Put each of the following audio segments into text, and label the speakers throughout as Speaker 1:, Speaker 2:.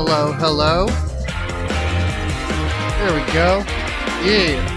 Speaker 1: Hello, hello. There we go. Yeah.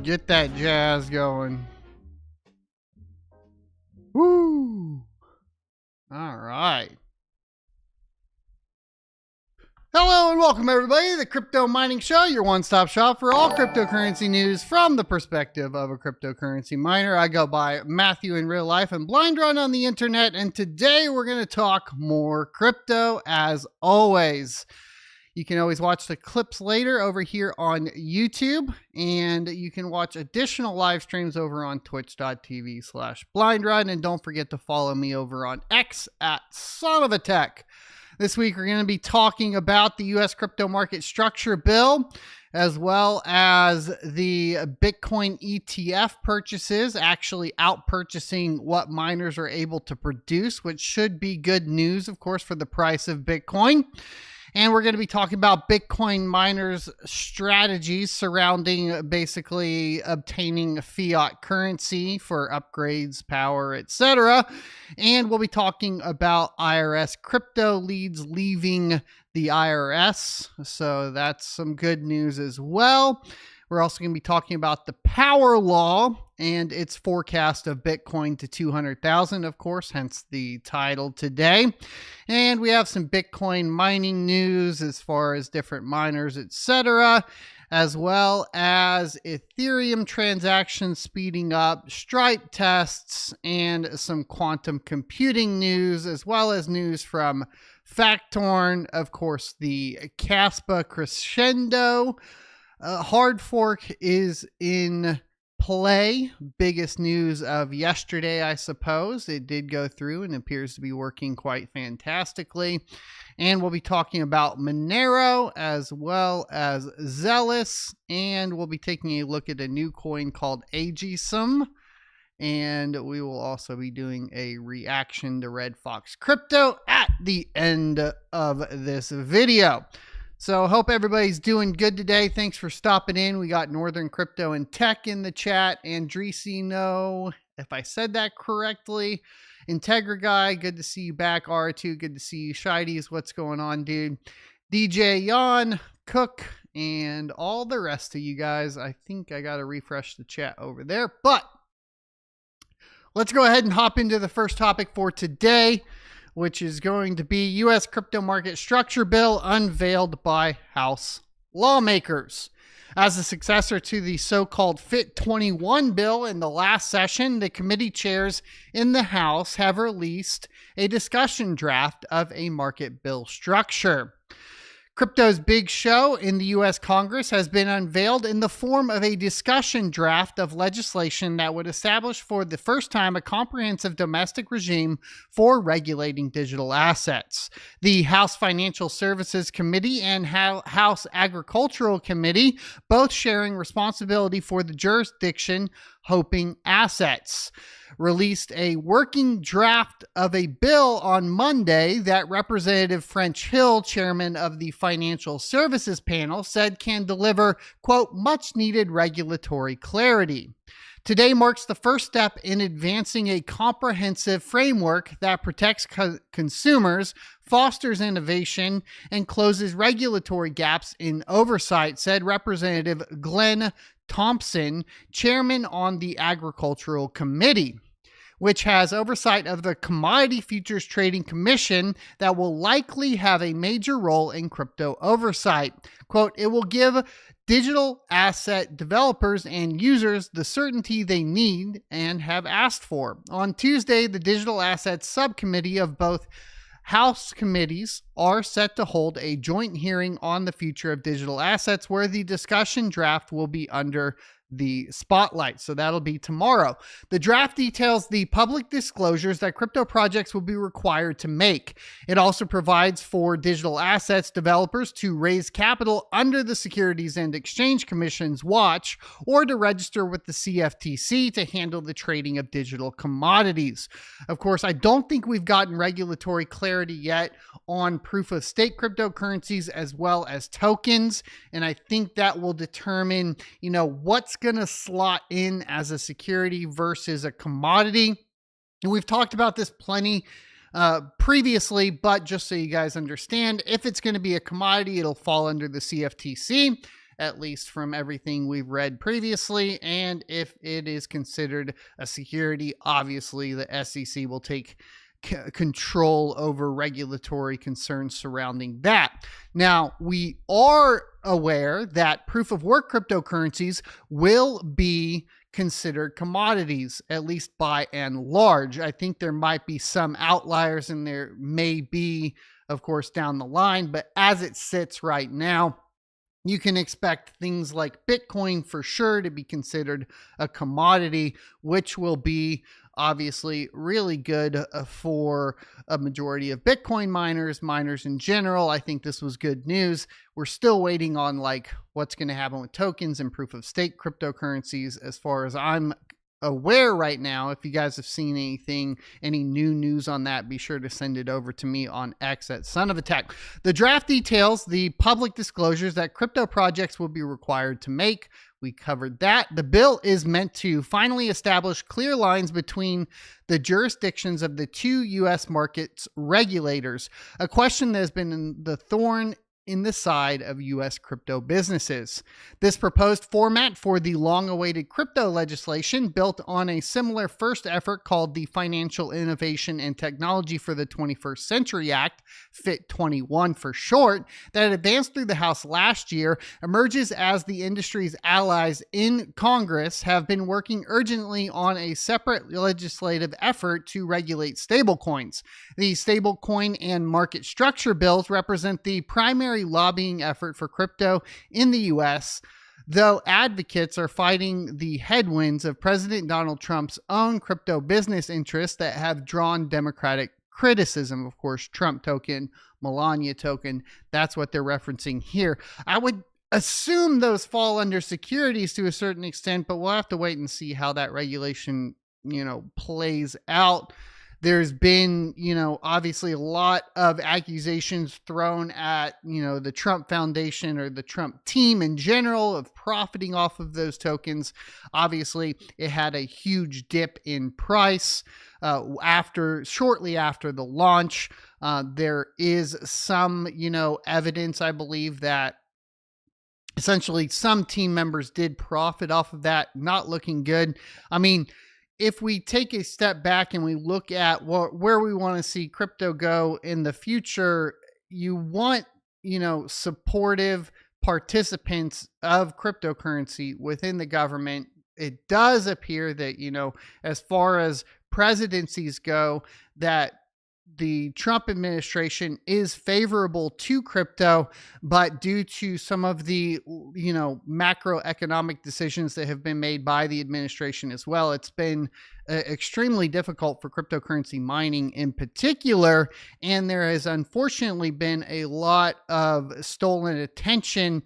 Speaker 1: Get that jazz going. Woo! All right. Hello and welcome everybody to the Crypto Mining Show, your one-stop shop for all cryptocurrency news from the perspective of a cryptocurrency miner. I go by Matthew in real life and Blind Run on the internet, and today we're going to talk more crypto as always. You can always watch the clips later over here on YouTube, and you can watch additional live streams over on twitch.tv/blindrun. And don't forget to follow me over on X at Son of a Tech. This week, we're going to be talking about the U.S. crypto market structure bill, as well as the Bitcoin ETF purchases, actually out-purchasing what miners are able to produce, which should be good news, of course, for the price of Bitcoin. And we're going to be talking about Bitcoin miners' strategies surrounding basically obtaining fiat currency for upgrades, power, etc. And we'll be talking about IRS crypto leads leaving the IRS. So that's some good news as well. We're also going to be talking about the power law and its forecast of Bitcoin to 200,000, of course, hence the title today. And we have some Bitcoin mining news as far as different miners, etc., as well as Ethereum transactions speeding up, Stripe tests, and some quantum computing news, as well as news from Factorn, of course, the Caspa crescendo. Hard fork is in play. Biggest news of yesterday, I suppose. It did go through and appears to be working quite fantastically. And we'll be talking about Monero as well as XELIS. And we'll be taking a look at a new coin called Aegisum. And we will also be doing a reaction to Red Fox Crypto at the end of this video. So hope everybody's doing good today. Thanks for stopping in. We got Northern Crypto and Tech in the chat. Andresino, if I said that correctly. Integra Guy, good to see you back. R2, good to see you. Shides, what's going on, dude? DJ Yon, Cook, and all the rest of you guys. I think I got to refresh the chat over there. But let's go ahead and hop into the first topic for today, which is going to be U.S. crypto market structure bill unveiled by House lawmakers. As a successor to the so-called FIT21 bill in the last session, the committee chairs in the House have released a discussion draft of a market bill structure. Crypto's big show in the U.S. Congress has been unveiled in the form of a discussion draft of legislation that would establish for the first time a comprehensive domestic regime for regulating digital assets. The House Financial Services Committee and House Agricultural Committee, both sharing responsibility for the jurisdiction hoping assets, released a working draft of a bill on Monday that Representative French Hill, chairman of the Financial Services Panel, said can deliver, quote, much needed regulatory clarity. Today marks the first step in advancing a comprehensive framework that protects consumers, fosters innovation, and closes regulatory gaps in oversight, said Representative Glenn Thompson, chairman on the Agricultural Committee, which has oversight of the Commodity Futures Trading Commission that will likely have a major role in crypto oversight. Quote, it will give digital asset developers and users the certainty they need and have asked for. On Tuesday, the Digital Assets Subcommittee of both House committees are set to hold a joint hearing on the future of digital assets where the discussion draft will be under the spotlight. So that'll be tomorrow. The draft details the public disclosures that crypto projects will be required to make. It also provides for digital assets developers to raise capital under the Securities and Exchange Commission's watch or to register with the CFTC to handle the trading of digital commodities. Of course, I don't think we've gotten regulatory clarity yet on proof of stake cryptocurrencies as well as tokens. And I think that will determine, what's going to slot in as a security versus a commodity. And we've talked about this plenty previously, but just so you guys understand, if it's going to be a commodity, it'll fall under the CFTC, at least from everything we've read previously. And if it is considered a security, obviously the SEC will take control over regulatory concerns surrounding that. Now, we are aware that proof of work cryptocurrencies will be considered commodities, at least by and large. I think there might be some outliers and there may be, of course, down the line, but as it sits right now, you can expect things like Bitcoin for sure to be considered a commodity, which will be obviously really good for a majority of Bitcoin miners in general. I think this was good news. We're still waiting on what's going to happen with tokens and proof of stake cryptocurrencies as far as I'm aware right now. If you guys have seen any new news on that, be sure to send it over to me on X at Son of a Tech. The draft details the public disclosures that crypto projects will be required to make. We covered that. The bill is meant to finally establish clear lines between the jurisdictions of the two U.S. markets regulators, a question that has been the thorn in the side of U.S. crypto businesses. This proposed format for the long-awaited crypto legislation, built on a similar first effort called the Financial Innovation and Technology for the 21st Century Act, FIT21 for short, that advanced through the House last year, emerges as the industry's allies in Congress have been working urgently on a separate legislative effort to regulate stablecoins. The stablecoin and market structure bills represent the primary lobbying effort for crypto in the U.S. though advocates are fighting the headwinds of President Donald Trump's own crypto business interests that have drawn Democratic criticism. Of course, Trump token, Melania token, that's what they're referencing here. I would assume those fall under securities to a certain extent, but we'll have to wait and see how that regulation, plays out. There's been, obviously a lot of accusations thrown at, the Trump Foundation or the Trump team in general of profiting off of those tokens. Obviously, it had a huge dip in price shortly after the launch. There is some, evidence, I believe, that essentially some team members did profit off of that. Not looking good. I mean, if we take a step back and we look at where we want to see crypto go in the future, you want, supportive participants of cryptocurrency within the government. It does appear that, as far as presidencies go, that the Trump administration is favorable to crypto, but due to some of the, macroeconomic decisions that have been made by the administration as well, it's been extremely difficult for cryptocurrency mining in particular. And there has unfortunately been a lot of stolen attention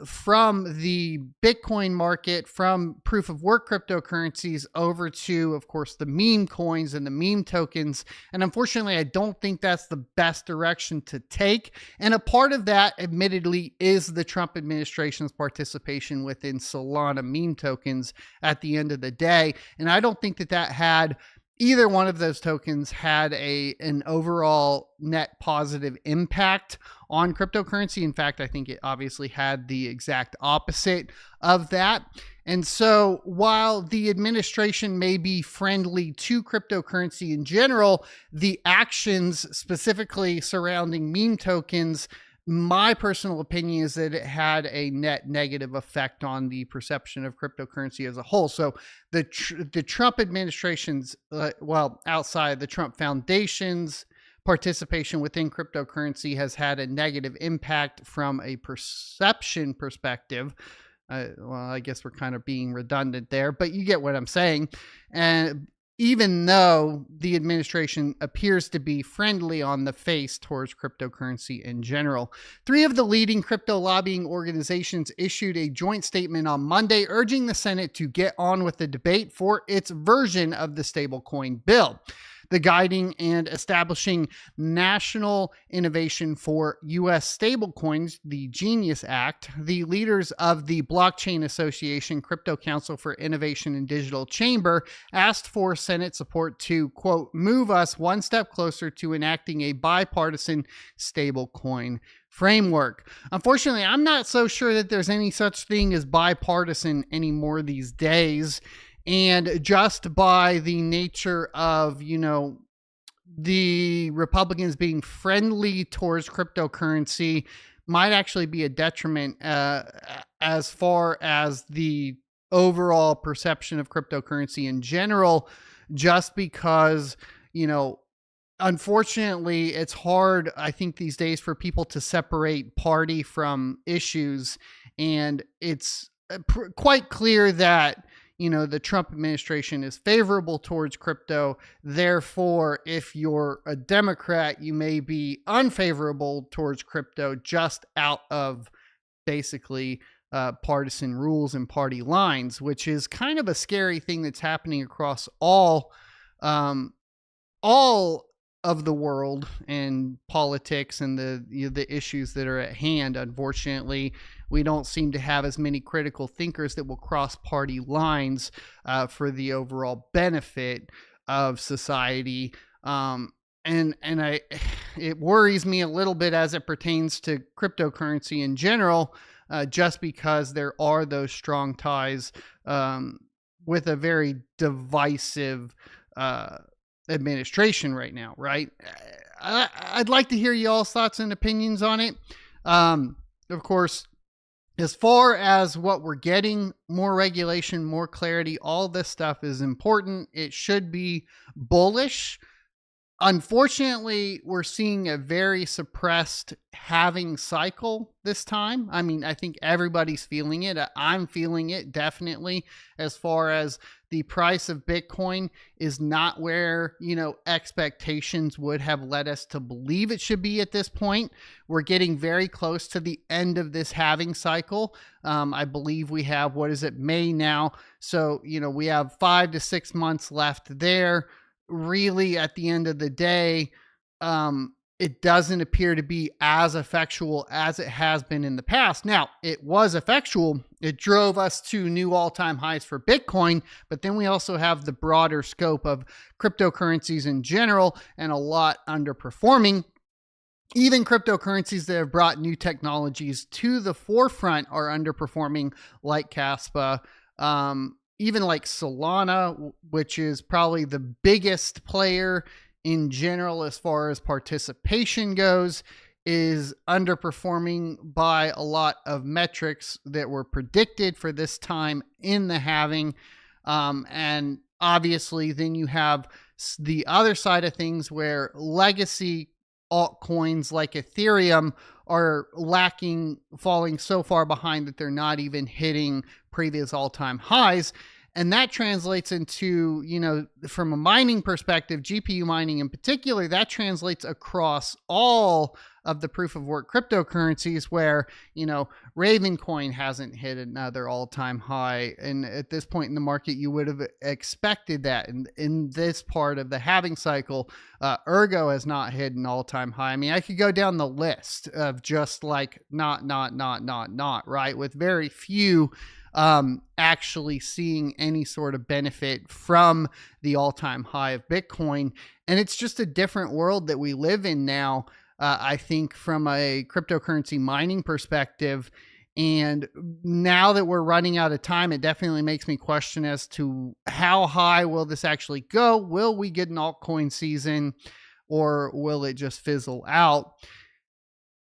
Speaker 1: from the Bitcoin market, from proof of work cryptocurrencies over to, of course, the meme coins and the meme tokens. And unfortunately, I don't think that's the best direction to take. And a part of that, admittedly, is the Trump administration's participation within Solana meme tokens at the end of the day. And I don't think that had either one of those tokens had an overall net positive impact on cryptocurrency. In fact, I think it obviously had the exact opposite of that. And so while the administration may be friendly to cryptocurrency in general, the actions specifically surrounding meme tokens, my personal opinion is that it had a net negative effect on the perception of cryptocurrency as a whole. So the Trump administration's, outside the Trump Foundation's participation within cryptocurrency has had a negative impact from a perception perspective. I guess we're kind of being redundant there, but you get what I'm saying. And even though the administration appears to be friendly on the face towards cryptocurrency in general. 3 of the leading crypto lobbying organizations issued a joint statement on Monday urging the Senate to get on with the debate for its version of the stablecoin bill. The guiding and establishing national innovation for U.S. stablecoins, the Genius Act, the leaders of the Blockchain Association Crypto Council for Innovation and Digital Chamber asked for Senate support to, quote, move us one step closer to enacting a bipartisan stablecoin framework. Unfortunately, I'm not so sure that there's any such thing as bipartisan anymore these days. And just by the nature of, the Republicans being friendly towards cryptocurrency might actually be a detriment as far as the overall perception of cryptocurrency in general, just because, unfortunately, it's hard, I think, these days for people to separate party from issues. And it's quite clear that the Trump administration is favorable towards crypto. Therefore, if you're a Democrat, you may be unfavorable towards crypto just out of basically partisan rules and party lines, which is kind of a scary thing that's happening across all of the world and politics and the issues that are at hand. Unfortunately, we don't seem to have as many critical thinkers that will cross party lines for the overall benefit of society. It worries me a little bit as it pertains to cryptocurrency in general, just because there are those strong ties with a very divisive administration right now, right? I'd like to hear y'all's thoughts and opinions on it. Of course, as far as what we're getting, more regulation, more clarity, all this stuff is important. It should be bullish. Unfortunately, we're seeing a very suppressed halving cycle this time. I mean, I think everybody's feeling it. I'm feeling it definitely, as far as the price of Bitcoin is not where, expectations would have led us to believe it should be at this point. We're getting very close to the end of this halving cycle. I believe we have, May now. So, we have 5 to 6 months left there. Really, at the end of the day, it doesn't appear to be as effectual as it has been in the past. Now, it was effectual. It drove us to new all-time highs for Bitcoin, but then we also have the broader scope of cryptocurrencies in general, and a lot underperforming. Even cryptocurrencies that have brought new technologies to the forefront are underperforming, like Caspa. Even like Solana, which is probably the biggest player in general as far as participation goes, is underperforming by a lot of metrics that were predicted for this time in the halving. And obviously, then you have the other side of things where legacy altcoins like Ethereum are falling so far behind that they're not even hitting previous all-time highs. And that translates into, from a mining perspective, GPU mining in particular, that translates across all of the proof of work cryptocurrencies where, Ravencoin hasn't hit another all-time high. And at this point in the market, you would have expected that. And in this part of the halving cycle, Ergo has not hit an all-time high. I mean, I could go down the list of just like not, right? With very few actually seeing any sort of benefit from the all-time high of Bitcoin. And it's just a different world that we live in now, I think, from a cryptocurrency mining perspective. And now that we're running out of time, it definitely makes me question as to how high will this actually go? Will we get an altcoin season, or will it just fizzle out?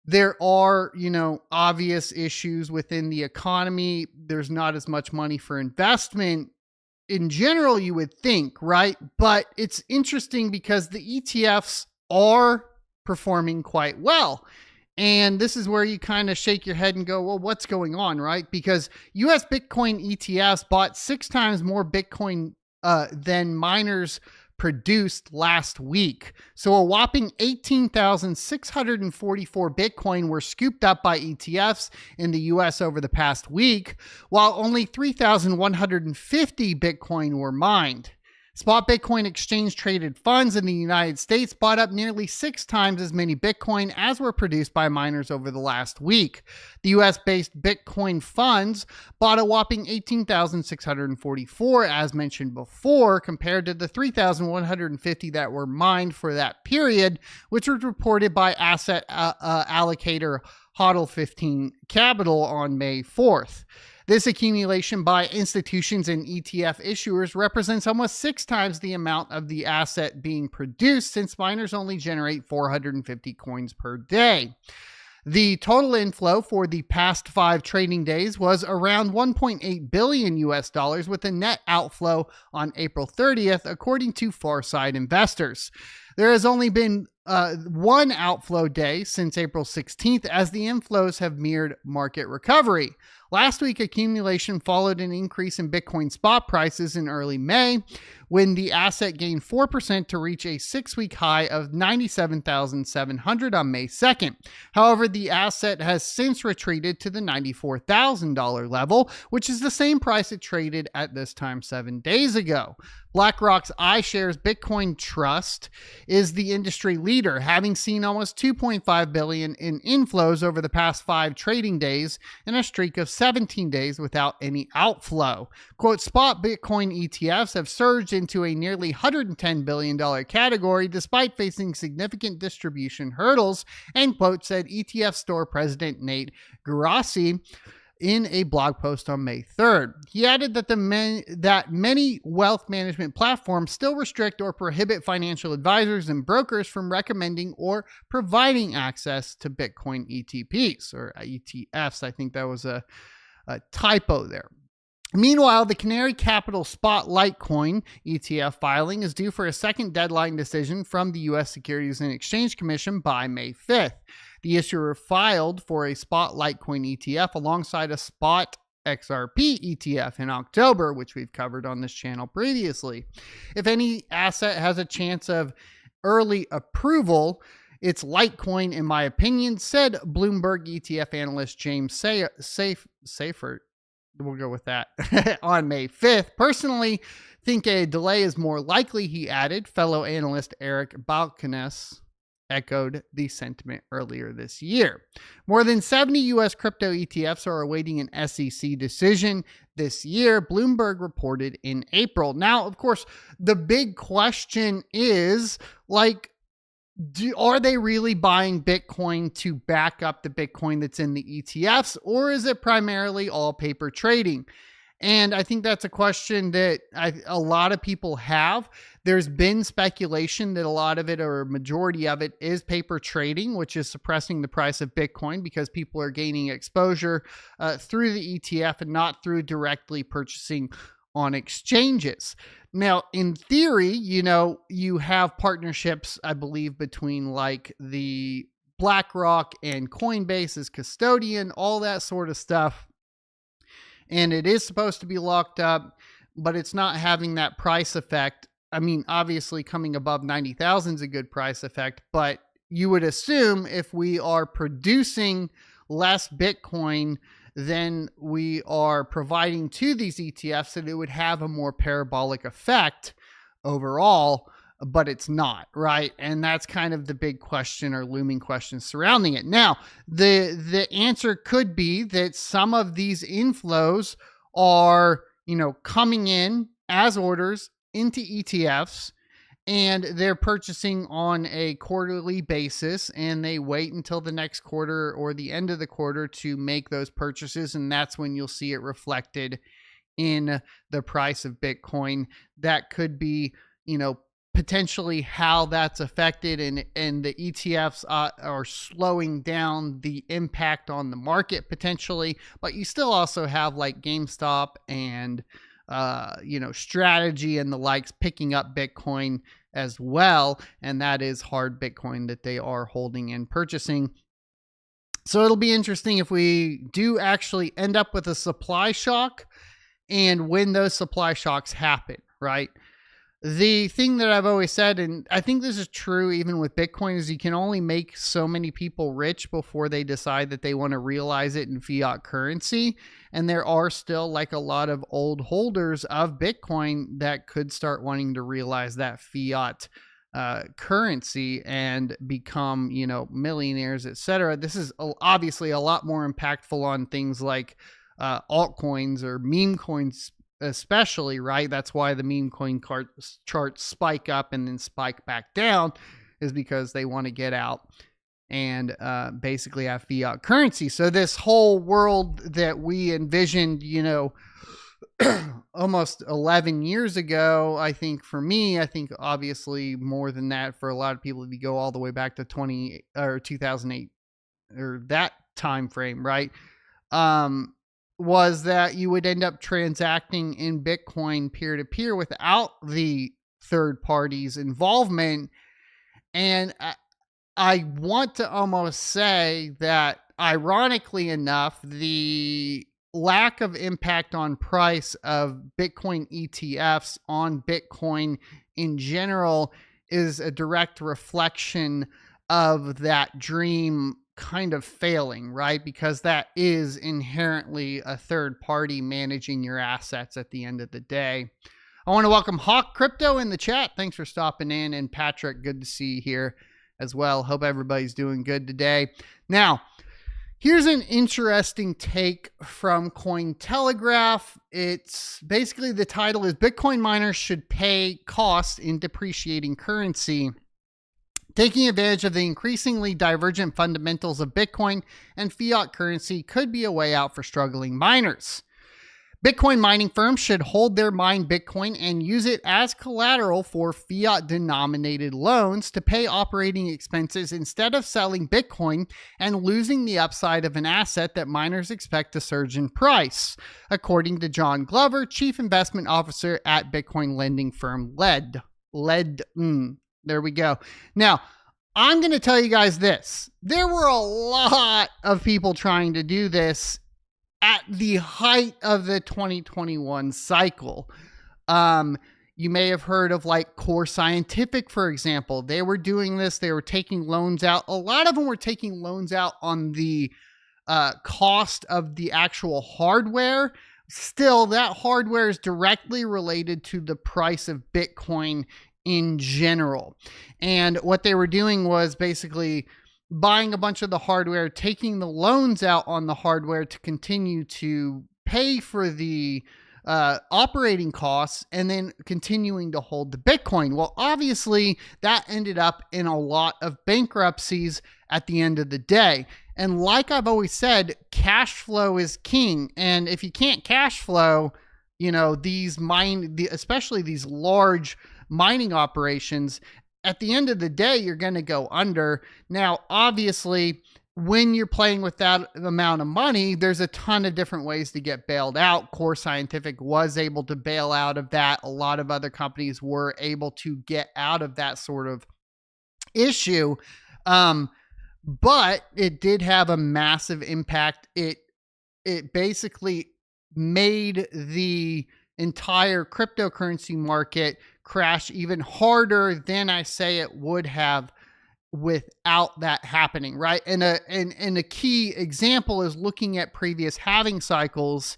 Speaker 1: There are, obvious issues within the economy. There's not as much money for investment in general, you would think, right? But it's interesting because the ETFs are performing quite well. And this is where you kind of shake your head and go, well, what's going on, right? Because US Bitcoin ETFs bought 6 times more Bitcoin than miners produced last week. So a whopping 18,644 Bitcoin were scooped up by ETFs in the US over the past week, while only 3,150 Bitcoin were mined. Spot Bitcoin exchange traded funds in the United States bought up nearly 6 times as many Bitcoin as were produced by miners over the last week. The US-based Bitcoin funds bought a whopping 18,644, as mentioned before, compared to the 3,150 that were mined for that period, which was reported by asset allocator HODL 15 Capital on May 4th. This accumulation by institutions and ETF issuers represents almost 6 times the amount of the asset being produced, since miners only generate 450 coins per day. The total inflow for the past 5 trading days was around 1.8 billion US dollars, with a net outflow on April 30th, according to Farside Investors. There has only been one outflow day since April 16th, as the inflows have mirrored market recovery. Last week, accumulation followed an increase in Bitcoin spot prices in early May, when the asset gained 4% to reach a 6-week high of $97,700 on May 2nd. However, the asset has since retreated to the $94,000 level, which is the same price it traded at this time 7 days ago. BlackRock's iShares Bitcoin Trust is the industry leader, having seen almost $2.5 billion in inflows over the past 5 trading days and a streak of 17 days without any outflow. Quote, spot Bitcoin ETFs have surged into a nearly $110 billion category despite facing significant distribution hurdles, end quote, said ETF store president Nate Gerasi in a blog post on May 3rd. He added that many wealth management platforms still restrict or prohibit financial advisors and brokers from recommending or providing access to Bitcoin ETPs or ETFs. I think that was a typo there. Meanwhile, the Canary Capital Spot Litecoin ETF filing is due for a second deadline decision from the U.S. Securities and Exchange Commission by May 5th. The issuer filed for a Spot Litecoin ETF alongside a Spot XRP ETF in October, which we've covered on this channel previously. If any asset has a chance of early approval, it's Litecoin, in my opinion, said Bloomberg ETF analyst James Seyffert. We'll go with that on May 5th. Personally, think a delay is more likely, he added. Fellow analyst Eric Balkanes echoed the sentiment earlier this year. More than 70 U.S. crypto ETFs are awaiting an SEC decision this year, Bloomberg reported in April. Now, of course, the big question is, like, are they really buying Bitcoin to back up the Bitcoin that's in the ETFs, or is it primarily all paper trading? And I think that's a question that a lot of people have. There's been speculation that a lot of it, or a majority of it, is paper trading, which is suppressing the price of Bitcoin because people are gaining exposure through the ETF and not through directly purchasing on exchanges. Now, in theory, you have partnerships, I believe, between like the BlackRock and Coinbase as custodian, all that sort of stuff. And it is supposed to be locked up, but it's not having that price effect. I mean, obviously coming above 90,000 is a good price effect, but you would assume if we are producing less Bitcoin than we are providing to these ETFs, that it would have a more parabolic effect overall, but it's not, right? And that's kind of the big question or looming question surrounding it. Now, the answer could be that some of these inflows are, coming in as orders into ETFs, and they're purchasing on a quarterly basis, and they wait until the next quarter or the end of the quarter to make those purchases. And that's when you'll see it reflected in the price of Bitcoin. That could be, potentially how that's affected, and the ETFs are slowing down the impact on the market potentially. But you still also have like GameStop and Strategy and the likes picking up Bitcoin as well, and that is hard Bitcoin that they are holding and purchasing. So it'll be interesting if we do actually end up with a supply shock, and when those supply shocks happen, right? The thing that I've always said, and I think this is true even with Bitcoin, is you can only make so many people rich before they decide that they want to realize it in fiat currency. And there are still like a lot of old holders of Bitcoin that could start wanting to realize that fiat currency and become, millionaires, etc. This is obviously a lot more impactful on things like altcoins or meme coins, especially, right? That's why the meme coin charts spike up and then spike back down, is because they want to get out and basically have fiat currency. So this whole world that we envisioned, almost 11 years ago, I think obviously more than that for a lot of people, if you go all the way back to 2008 or that time frame, right? Was that you would end up transacting in Bitcoin peer-to-peer without the third party's involvement. And I want to almost say that, ironically enough, the lack of impact on price of Bitcoin ETFs on Bitcoin in general is a direct reflection of that dream kind of failing, right? Because that is inherently a third party managing your assets at the end of the day. I want to welcome Hawk Crypto in the chat. Thanks for stopping in. And Patrick, good to see you here as well. Hope everybody's doing good today. Now, here's an interesting take from Cointelegraph. It's basically, the title is Bitcoin miners should pay costs in depreciating currency. Taking advantage of the increasingly divergent fundamentals of Bitcoin and fiat currency could be a way out for struggling miners. Bitcoin mining firms should hold their mined Bitcoin and use it as collateral for fiat-denominated loans to pay operating expenses instead of selling Bitcoin and losing the upside of an asset that miners expect to surge in price, according to John Glover, Chief Investment Officer at Bitcoin lending firm LED. There we go. Now, I'm going to tell you guys this. There were a lot of people trying to do this at the height of the 2021 cycle. You may have heard of like Core Scientific, for example. They were doing this. They were taking loans out. A lot of them were taking loans out on the cost of the actual hardware. Still, that hardware is directly related to the price of Bitcoin in general. And what they were doing was basically buying a bunch of the hardware, taking the loans out on the hardware to continue to pay for the operating costs, and then continuing to hold the Bitcoin. Well, obviously, that ended up in a lot of bankruptcies at the end of the day. And like I've always said, cash flow is king. And if you can't cash flow, you know, especially these large mining operations, at the end of the day, you're going to go under. Now, obviously, when you're playing with that amount of money, there's a ton of different ways to get bailed out. Core Scientific was able to bail out of that. A lot of other companies were able to get out of that sort of issue. But it did have a massive impact. It basically made the entire cryptocurrency market crash even harder than I say it would have without that happening, right? And a key example is looking at previous halving cycles.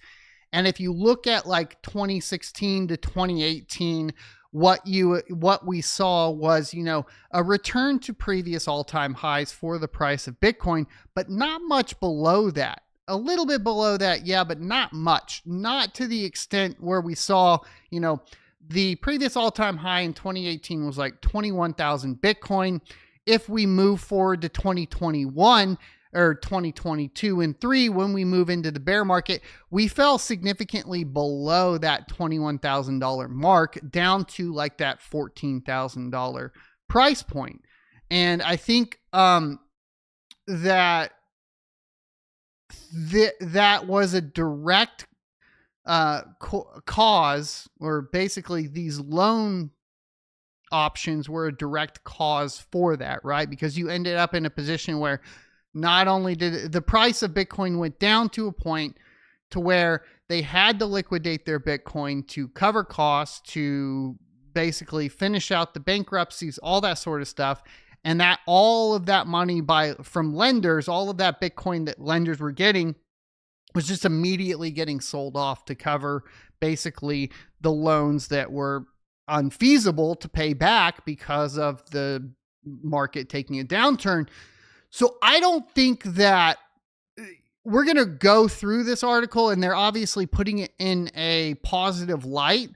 Speaker 1: And if you look at like 2016 to 2018, what we saw was, you know, a return to previous all-time highs for the price of Bitcoin, but not much below that. A little bit below that, yeah, but not much. Not to the extent where we saw, you know, the previous all-time high in 2018 was like 21,000 Bitcoin. If we move forward to 2021 or 2022 and 3, when we move into the bear market, we fell significantly below that $21,000 mark, down to like that $14,000 price point. And I think that was a direct cause, or basically these loan options were a direct cause for that, right? Because you ended up in a position where not only did the price of Bitcoin went down to a point to where they had to liquidate their Bitcoin to cover costs, to basically finish out the bankruptcies, all that sort of stuff. And that all of that money from lenders, all of that Bitcoin that lenders were getting was just immediately getting sold off to cover basically the loans that were unfeasible to pay back because of the market taking a downturn. So I don't think that we're going to go through this article, and they're obviously putting it in a positive light.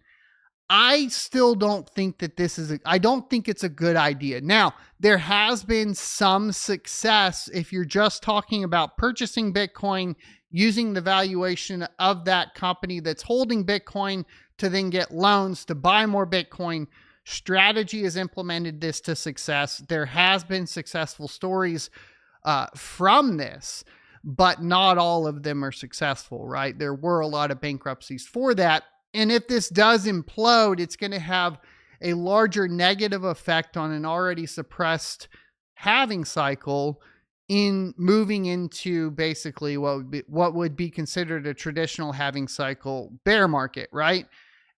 Speaker 1: I still don't think that I don't think it's a good idea. Now, there has been some success if you're just talking about purchasing Bitcoin, using the valuation of that company that's holding Bitcoin to then get loans to buy more Bitcoin. Strategy has implemented this to success. There has been successful stories from this, but not all of them are successful, right? There were a lot of bankruptcies for that. And if this does implode, it's going to have a larger negative effect on an already suppressed halving cycle in moving into basically what would be considered a traditional halving cycle bear market, right?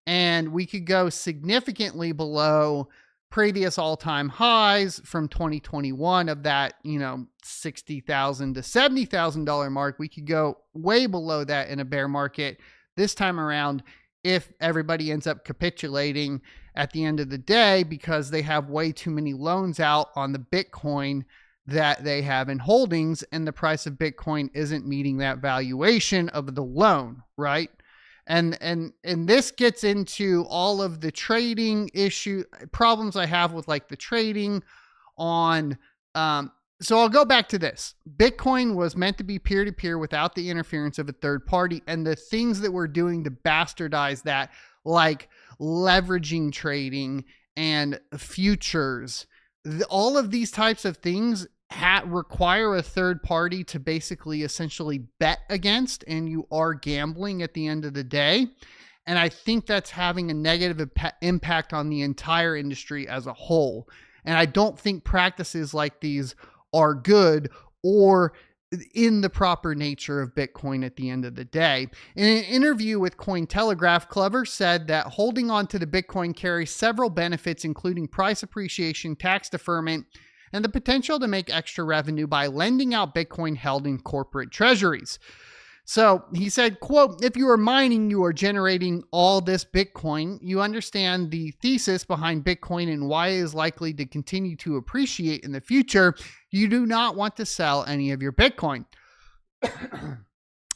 Speaker 1: And we could go significantly below previous all-time highs from 2021 of that, you know, $60,000 to $70,000 mark. We could go way below that in a bear market this time around if everybody ends up capitulating at the end of the day because they have way too many loans out on the Bitcoin that they have in holdings, and the price of Bitcoin isn't meeting that valuation of the loan, right? And this gets into all of the trading problems I have with like the trading on So I'll go back to this. Bitcoin was meant to be peer-to-peer without the interference of a third party, and the things that we're doing to bastardize that, like leveraging trading and futures, all of these types of things require a third party to basically essentially bet against, and you are gambling at the end of the day. And I think that's having a negative impact on the entire industry as a whole. And I don't think practices like these are good or in the proper nature of Bitcoin at the end of the day. In an interview with Cointelegraph, Clever said that holding on to the Bitcoin carries several benefits, including price appreciation, tax deferment, and the potential to make extra revenue by lending out Bitcoin held in corporate treasuries. So he said, quote, if you are mining, you are generating all this Bitcoin. You understand the thesis behind Bitcoin and why it is likely to continue to appreciate in the future. You do not want to sell any of your Bitcoin.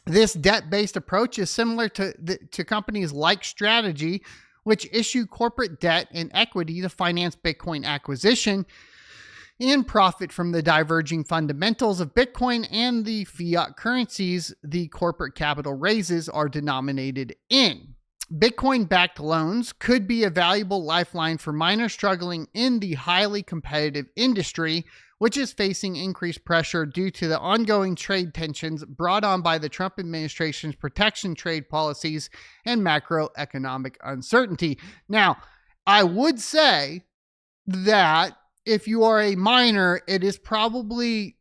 Speaker 1: This debt-based approach is similar to companies like Strategy, which issue corporate debt and equity to finance Bitcoin acquisition and profit from the diverging fundamentals of Bitcoin and the fiat currencies the corporate capital raises are denominated in. Bitcoin-backed loans could be a valuable lifeline for miners struggling in the highly competitive industry, which is facing increased pressure due to the ongoing trade tensions brought on by the Trump administration's protection trade policies and macroeconomic uncertainty. Now, I would say that if you are a miner, it is probably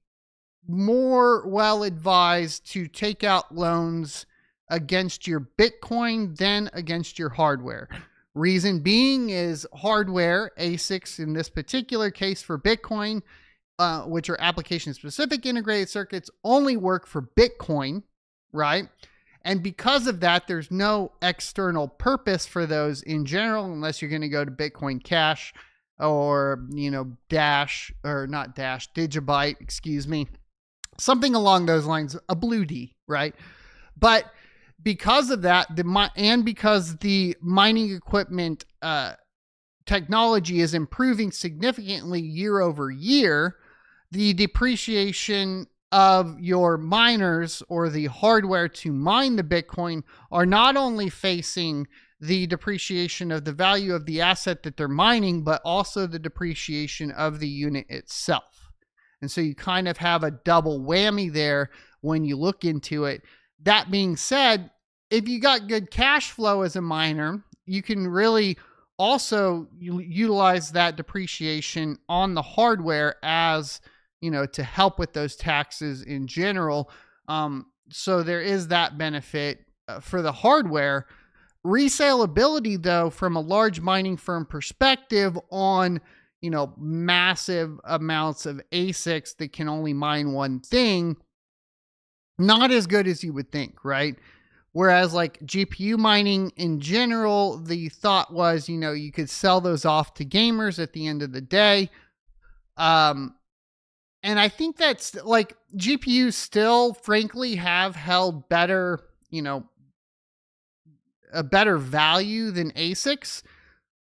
Speaker 1: more well advised to take out loans against your Bitcoin than against your hardware. Reason being is hardware, ASICs in this particular case for Bitcoin, which are application-specific integrated circuits, only work for Bitcoin, right? And because of that, there's no external purpose for those in general, unless you're going to go to Bitcoin Cash or, Digibyte, something along those lines, a blue D, right? But because of that, because the mining equipment technology is improving significantly year over year, the depreciation of your miners or the hardware to mine the Bitcoin are not only facing the depreciation of the value of the asset that they're mining, but also the depreciation of the unit itself. And so you kind of have a double whammy there when you look into it. That being said, if you got good cash flow as a miner, you can really also utilize that depreciation on the hardware as, to help with those taxes in general. So there is that benefit for the hardware. Resaleability, though, from a large mining firm perspective on, massive amounts of ASICs that can only mine one thing, not as good as you would think, right? Whereas like GPU mining in general, the thought was, you could sell those off to gamers at the end of the day. And I think that's like GPUs still, frankly, have held better, a better value than ASICs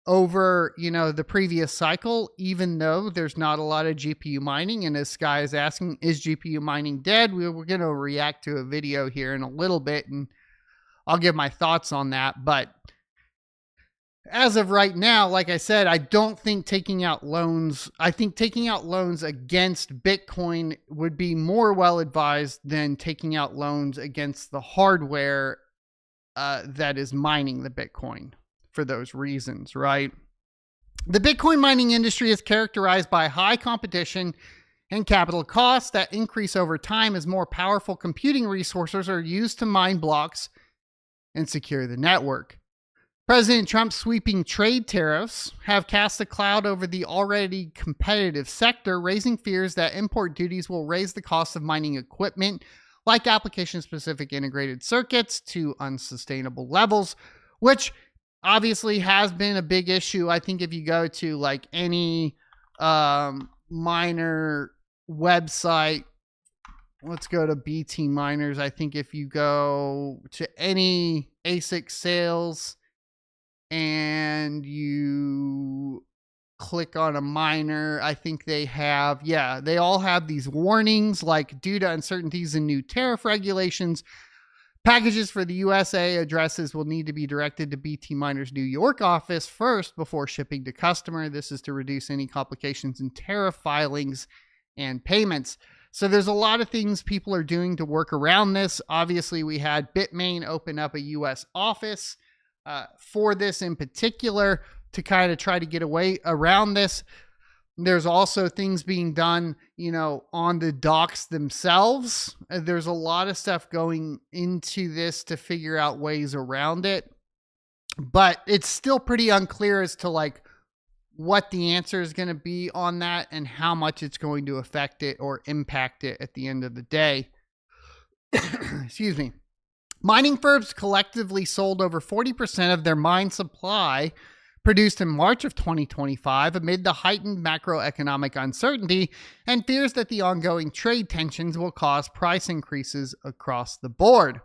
Speaker 1: over, the previous cycle, even though there's not a lot of GPU mining. And as Sky is asking, is GPU mining dead? We're going to react to a video here in a little bit, and I'll give my thoughts on that. But as of right now, like I said, I don't think taking out loans, against Bitcoin would be more well advised than taking out loans against the hardware that is mining the Bitcoin for those reasons, right? The Bitcoin mining industry is characterized by high competition and capital costs that increase over time as more powerful computing resources are used to mine blocks and secure the network. President Trump's sweeping trade tariffs have cast a cloud over the already competitive sector, raising fears that import duties will raise the cost of mining equipment like application-specific integrated circuits to unsustainable levels, which obviously has been a big issue. I think if you go to like any miner website, let's go to BT Miners. I think if you go to any ASIC sales and you click on a miner, I think they have, they all have these warnings like due to uncertainties in new tariff regulations, packages for the USA addresses will need to be directed to BT Miner's New York office first before shipping to customer. This is to reduce any complications in tariff filings and payments. So there's a lot of things people are doing to work around this. Obviously, we had Bitmain open up a US office for this in particular to kind of try to get away around this. There's also things being done, on the docks themselves. There's a lot of stuff going into this to figure out ways around it, but it's still pretty unclear as to like what the answer is going to be on that and how much it's going to affect it or impact it at the end of the day. Excuse me. Mining firms collectively sold over 40% of their mine supply produced in March of 2025 amid the heightened macroeconomic uncertainty and fears that the ongoing trade tensions will cause price increases across the board.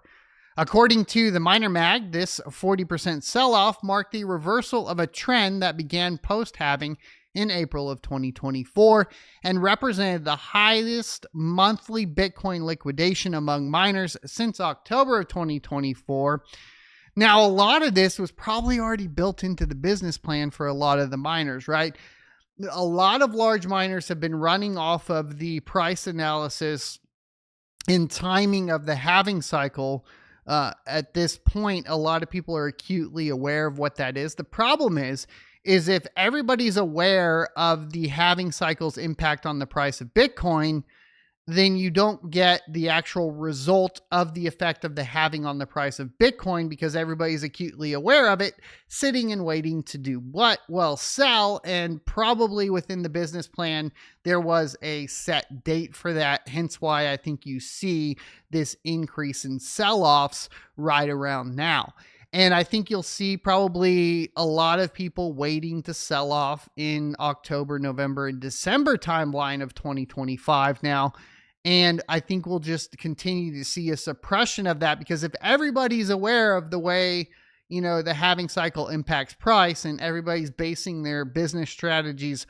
Speaker 1: According to the Miner Mag, this 40% sell-off marked the reversal of a trend that began post-halving in April of 2024 and represented the highest monthly Bitcoin liquidation among miners since October of 2024. Now, a lot of this was probably already built into the business plan for a lot of the miners, right? A lot of large miners have been running off of the price analysis and timing of the halving cycle. At this point, a lot of people are acutely aware of what that is. The problem is if everybody's aware of the halving cycle's impact on the price of Bitcoin, then you don't get the actual result of the effect of the halving on the price of Bitcoin because everybody's acutely aware of it, sitting and waiting to do what? Well, sell, and probably within the business plan, there was a set date for that, hence why I think you see this increase in sell-offs right around now. And I think you'll see probably a lot of people waiting to sell off in October, November, and December timeline of 2025 now. And I think we'll just continue to see a suppression of that because if everybody's aware of the way, the halving cycle impacts price and everybody's basing their business strategies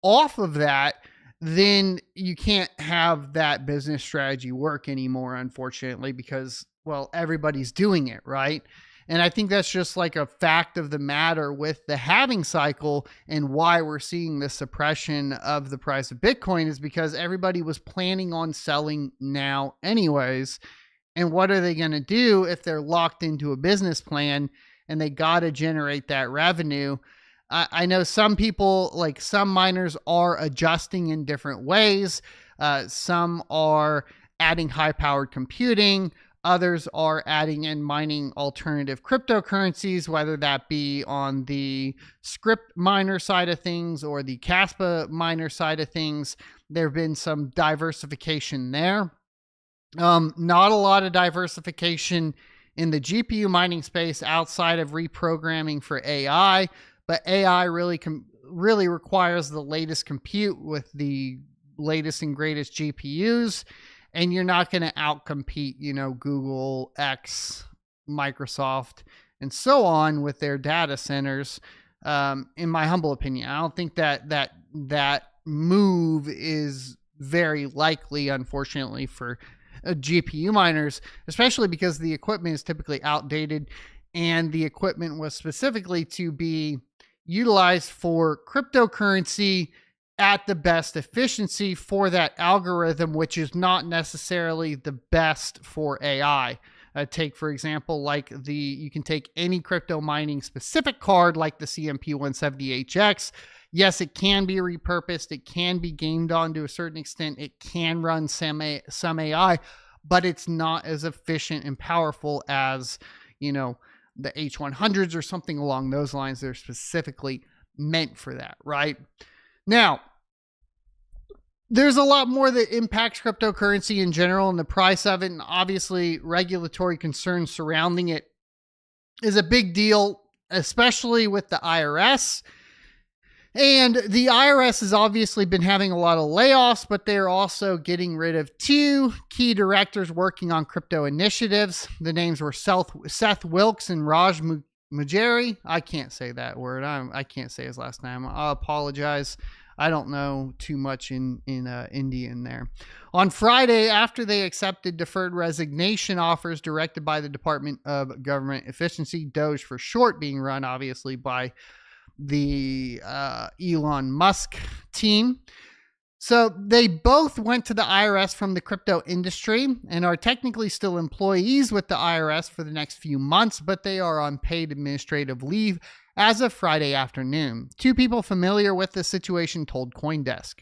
Speaker 1: off of that, then you can't have that business strategy work anymore, unfortunately, because, well, everybody's doing it, right? And I think that's just like a fact of the matter with the halving cycle and why we're seeing the suppression of the price of Bitcoin is because everybody was planning on selling now anyways. And what are they going to do if they're locked into a business plan and they got to generate that revenue? I know some people, like some miners, are adjusting in different ways. Some are adding high-powered computing. Others are adding in mining alternative cryptocurrencies, whether that be on the script miner side of things or the Caspa miner side of things. There have been some diversification there. Not a lot of diversification in the GPU mining space outside of reprogramming for AI, but AI really requires the latest compute with the latest and greatest GPUs. And you're not going to outcompete, Google, X, Microsoft, and so on with their data centers. In my humble opinion, I don't think that move is very likely, unfortunately, for GPU miners, especially because the equipment is typically outdated, and the equipment was specifically to be utilized for cryptocurrency at the best efficiency for that algorithm, which is not necessarily the best for AI. Take, for example, you can take any crypto mining specific card like the CMP170HX. Yes, it can be repurposed. It can be gamed on to a certain extent. It can run some AI, but it's not as efficient and powerful as, the H100s or something along those lines. They're specifically meant for that, right? Now, there's a lot more that impacts cryptocurrency in general and the price of it, and obviously regulatory concerns surrounding it is a big deal, especially with the IRS. And the IRS has obviously been having a lot of layoffs, but they're also getting rid of two key directors working on crypto initiatives. The names were Seth Wilkes and Raj Mujeri, I can't say that word. I can't say his last name. I apologize. I don't know too much in Indian there. On Friday, after they accepted deferred resignation offers directed by the Department of Government Efficiency, Doge for short, being run obviously by the Elon Musk team. So they both went to the IRS from the crypto industry and are technically still employees with the IRS for the next few months, but they are on paid administrative leave as of Friday afternoon. Two people familiar with the situation told CoinDesk.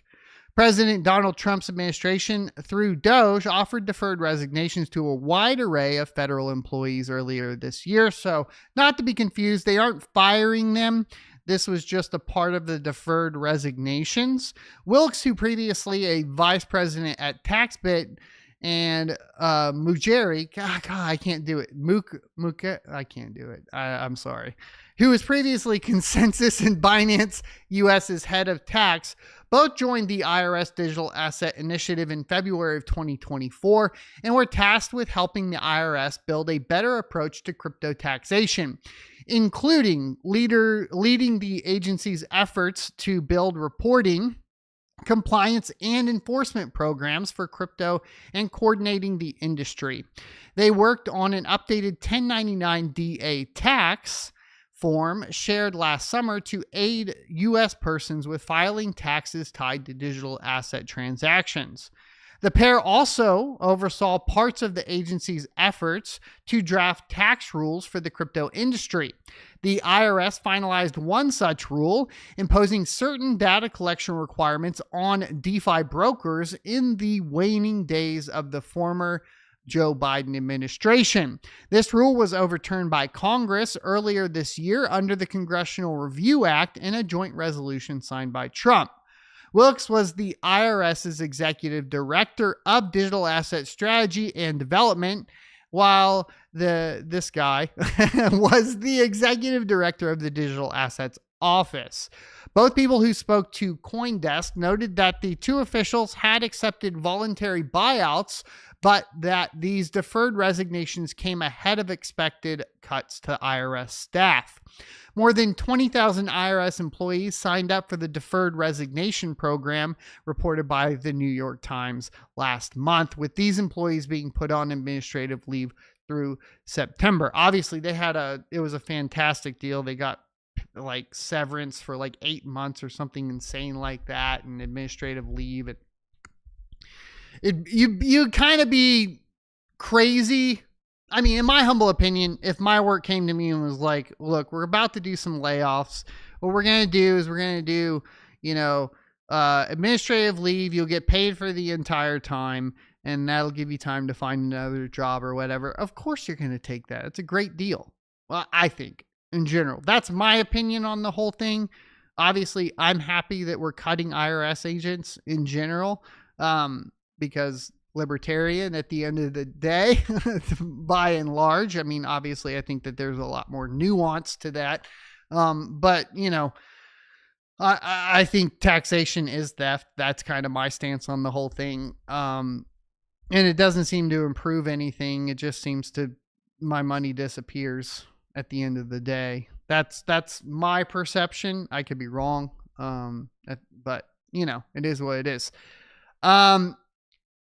Speaker 1: President Donald Trump's administration, through Doge, offered deferred resignations to a wide array of federal employees earlier this year. So not to be confused, they aren't firing them. This was just a part of the deferred resignations. Wilkes, who previously a vice president at TaxBit, and Mujeri, God, I can't do it. I can't do it. I'm sorry. Who was previously Consensus and Binance US's head of tax, both joined the IRS Digital Asset Initiative in February of 2024 and were tasked with helping the IRS build a better approach to crypto taxation, including leading the agency's efforts to build reporting, compliance, and enforcement programs for crypto and coordinating the industry. They worked on an updated 1099-DA tax form shared last summer to aid U.S. persons with filing taxes tied to digital asset transactions. The pair also oversaw parts of the agency's efforts to draft tax rules for the crypto industry. The IRS finalized one such rule, imposing certain data collection requirements on DeFi brokers in the waning days of the former Joe Biden administration. This rule was overturned by Congress earlier this year under the Congressional Review Act in a joint resolution signed by Trump. Wilkes was the IRS's executive director of digital asset strategy and development, while this guy was the executive director of the digital assets office. Both people who spoke to CoinDesk noted that the two officials had accepted voluntary buyouts, but that these deferred resignations came ahead of expected cuts to IRS staff. More than 20,000 IRS employees signed up for the deferred resignation program, reported by the New York Times last month, with these employees being put on administrative leave through September. Obviously, it was a fantastic deal. They got like severance for like 8 months or something insane like that, and administrative leave. You kind of be crazy. I mean, in my humble opinion, if my work came to me and was like, look, we're about to do some layoffs. What we're going to do is administrative leave. You'll get paid for the entire time, and that'll give you time to find another job or whatever. Of course you're going to take that. It's a great deal. Well, I think in general, that's my opinion on the whole thing. Obviously, I'm happy that we're cutting IRS agents in general, because libertarian at the end of the day, by and large. I mean, obviously, I think that there's a lot more nuance to that. But, I think taxation is theft. That's kind of my stance on the whole thing. And it doesn't seem to improve anything. It just seems my money disappears at the end of the day. That's my perception. I could be wrong. But, it is what it is.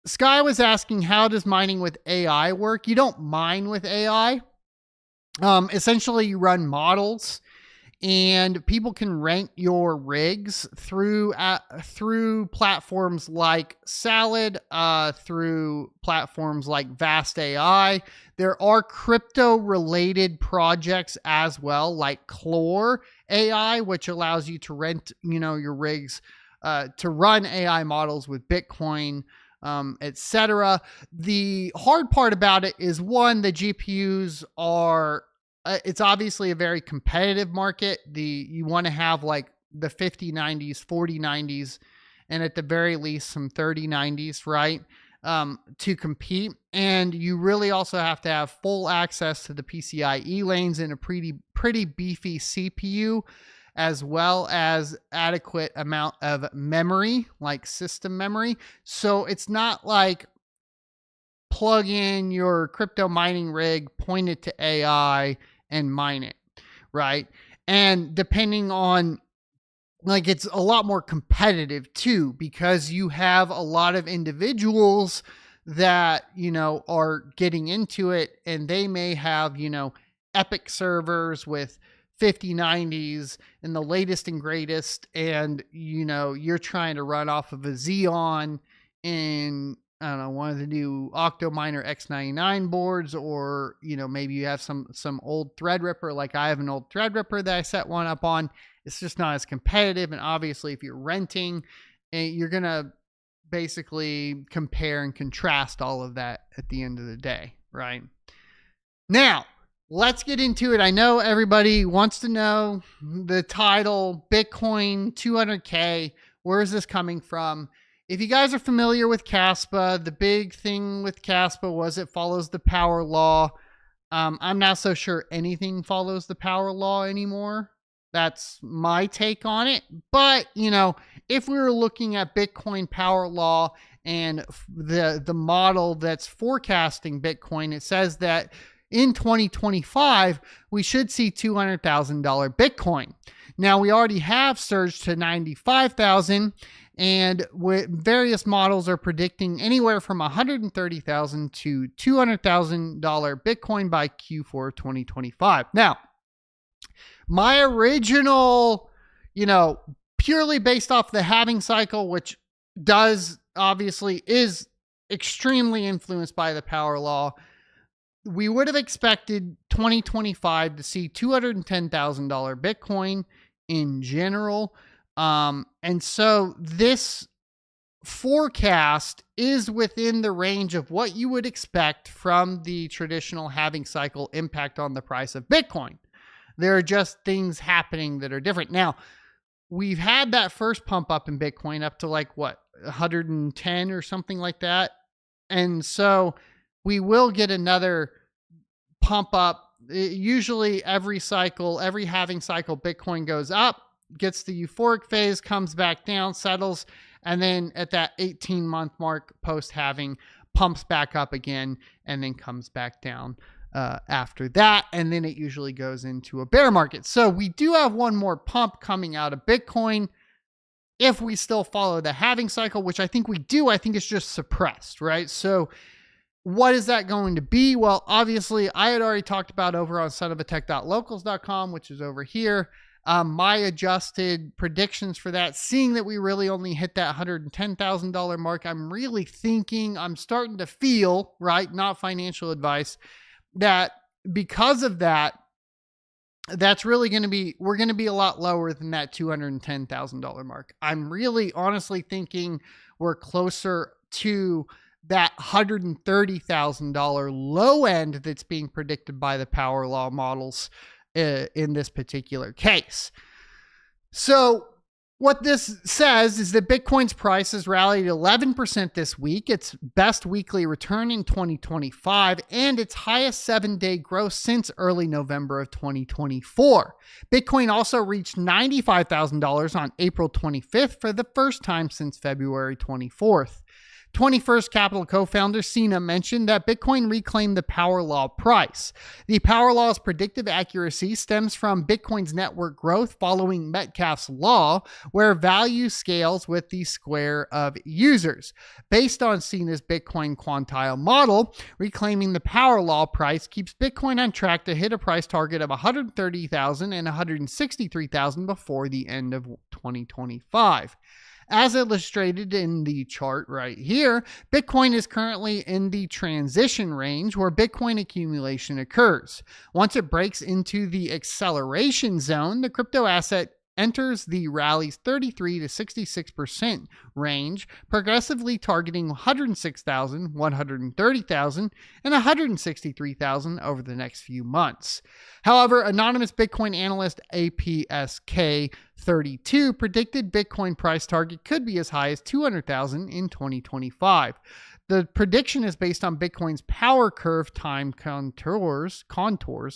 Speaker 1: Sky was asking, how does mining with AI work? You don't mine with AI. Essentially, you run models, and people can rent your rigs through platforms like Salad, through platforms like Vast AI. There are crypto-related projects as well, like Clore AI, which allows you to rent, your rigs to run AI models with Bitcoin, etc. The hard part about it is, one, the GPUs are, it's obviously a very competitive market. You want to have like the 5090s, 4090s, and at the very least some 3090s, right? To compete. And you really also have to have full access to the PCIe lanes and a pretty beefy CPU, as well as adequate amount of memory, like system memory. So it's not like plug in your crypto mining rig, point it to AI, and mine it. right? And depending on, like, it's a lot more competitive too, because you have a lot of individuals that, are getting into it, and they may have, epic servers with 5090s and the latest and greatest. And, you're trying to run off of a Xeon in, I don't know, one of the new Octominer X99 boards, or, maybe you have some old Threadripper. Like I have an old Threadripper that I set one up on. It's just not as competitive. And obviously, if you're renting, you're going to basically compare and contrast all of that at the end of the day, right? Now, let's get into it. I know everybody wants to know the title, Bitcoin 200K. Where is this coming from? If you guys are familiar with Caspa, the big thing with Caspa was it follows the power law. I'm not so sure anything follows the power law anymore. That's my take on it. But, if we were looking at Bitcoin power law and the model that's forecasting Bitcoin, it says that in 2025, we should see $200,000 Bitcoin. Now, we already have surged to 95,000, and with various models are predicting anywhere from $130,000 to $200,000 Bitcoin by Q4 2025. Now, my original, purely based off the halving cycle, which is extremely influenced by the power law, we would have expected 2025 to see $210,000 Bitcoin in general. And so this forecast is within the range of what you would expect from the traditional halving cycle impact on the price of Bitcoin. There are just things happening that are different. Now, we've had that first pump up in Bitcoin up to 110 or something like that. And so we will get another pump up. Usually every halving cycle, Bitcoin goes up, gets the euphoric phase, comes back down, settles, and then at that 18-month mark post-halving, pumps back up again, and then comes back down after that, and then it usually goes into a bear market. So we do have one more pump coming out of Bitcoin if we still follow the halving cycle, which I think we do. I think it's just suppressed, right? So what is that going to be? Well, obviously, I had already talked about over on sonofatech.locals.com, which is over here, my adjusted predictions for that, seeing that we really only hit that $110,000 mark. I'm starting to feel, right, not financial advice, that because of that, that's really we're going to be a lot lower than that $210,000 mark. I'm really honestly thinking we're closer to that $130,000 low end that's being predicted by the power law models in this particular case. So what this says is that Bitcoin's price has rallied 11% this week, its best weekly return in 2025, and its highest 7-day growth since early November of 2024. Bitcoin also reached $95,000 on April 25th for the first time since February 24th. 21st Capital co-founder Sina mentioned that Bitcoin reclaimed the power law price. The power law's predictive accuracy stems from Bitcoin's network growth following Metcalfe's law, where value scales with the square of users. Based on Sina's Bitcoin quantile model, reclaiming the power law price keeps Bitcoin on track to hit a price target of $130,000 and $163,000 before the end of 2025. As illustrated in the chart right here, Bitcoin is currently in the transition range where Bitcoin accumulation occurs. Once it breaks into the acceleration zone, the crypto asset enters the rally's 33 to 66% range, progressively targeting 106,000, 130,000, and 163,000 over the next few months. However, anonymous Bitcoin analyst APSK32 predicted Bitcoin price target could be as high as 200,000 in 2025. The prediction is based on Bitcoin's power curve time contours,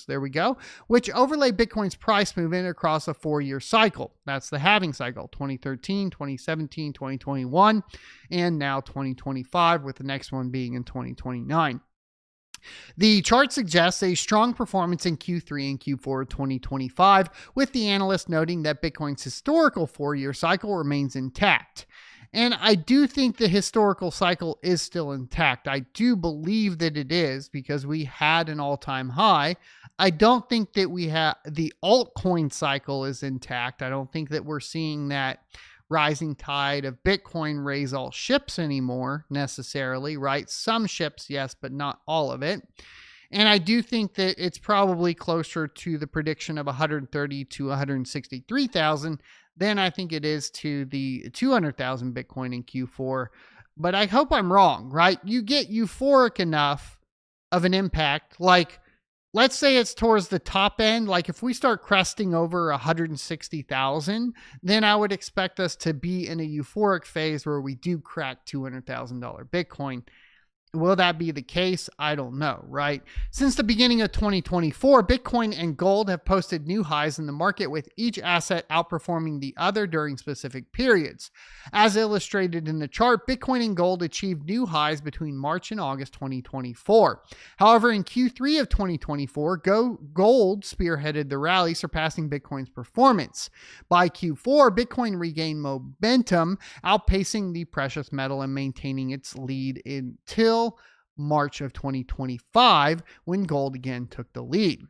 Speaker 1: there we go, which overlay Bitcoin's price movement across a 4-year cycle. That's the halving cycle, 2013, 2017, 2021, and now 2025, with the next one being in 2029. The chart suggests a strong performance in Q3 and Q4 2025, with the analyst noting that Bitcoin's historical 4-year cycle remains intact. And I do think the historical cycle is still intact. I do believe that it is because we had an all-time high. I don't think that we have the altcoin cycle is intact. I don't think that we're seeing that rising tide of Bitcoin raise all ships anymore necessarily, right? Some ships, yes, but not all of it. And I do think that it's probably closer to the prediction of 130 to 163,000 than I think it is to the 200,000 Bitcoin in Q4. But I hope I'm wrong, right? You get euphoric enough of an impact, like let's say it's towards the top end. Like if we start cresting over 160,000, then I would expect us to be in a euphoric phase where we do crack $200,000 Bitcoin. Will that be the case? I don't know, right? Since the beginning of 2024, Bitcoin and gold have posted new highs in the market, with each asset outperforming the other during specific periods. As illustrated in the chart, Bitcoin and gold achieved new highs between March and August 2024. However, in Q3 of 2024, gold spearheaded the rally, surpassing Bitcoin's performance. By Q4, Bitcoin regained momentum, outpacing the precious metal and maintaining its lead until March of 2025, when gold again took the lead.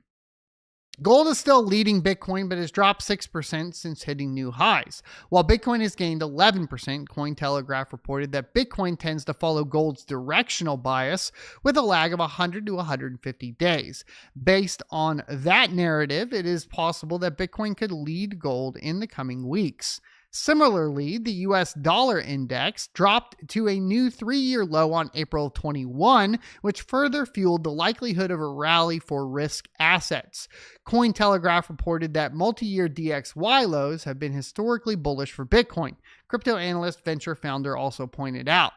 Speaker 1: Gold is still leading Bitcoin, but has dropped 6% since hitting new highs. While Bitcoin has gained 11%, Cointelegraph reported that Bitcoin tends to follow gold's directional bias with a lag of 100 to 150 days. Based on that narrative, it is possible that Bitcoin could lead gold in the coming weeks. Similarly, the US dollar index dropped to a new 3-year low on April 21, which further fueled the likelihood of a rally for risk assets. Cointelegraph reported that multi-year DXY lows have been historically bullish for Bitcoin. Crypto analyst venture founder also pointed out.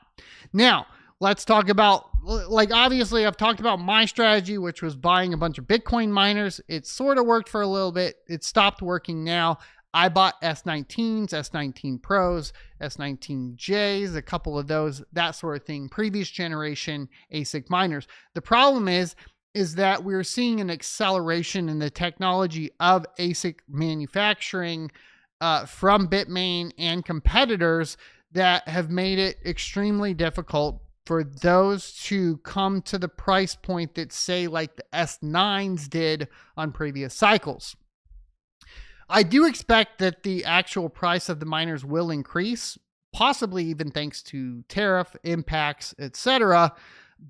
Speaker 1: Now, let's talk about, like, obviously I've talked about my strategy, which was buying a bunch of Bitcoin miners. It sort of worked for a little bit. It stopped working now. I bought S19s, S19 Pros, S19Js, a couple of those, that sort of thing, previous generation ASIC miners. The problem is that we're seeing an acceleration in the technology of ASIC manufacturing from Bitmain and competitors that have made it extremely difficult for those to come to the price point that, say, like the S9s did on previous cycles. I do expect that the actual price of the miners will increase, possibly even thanks to tariff impacts, etc.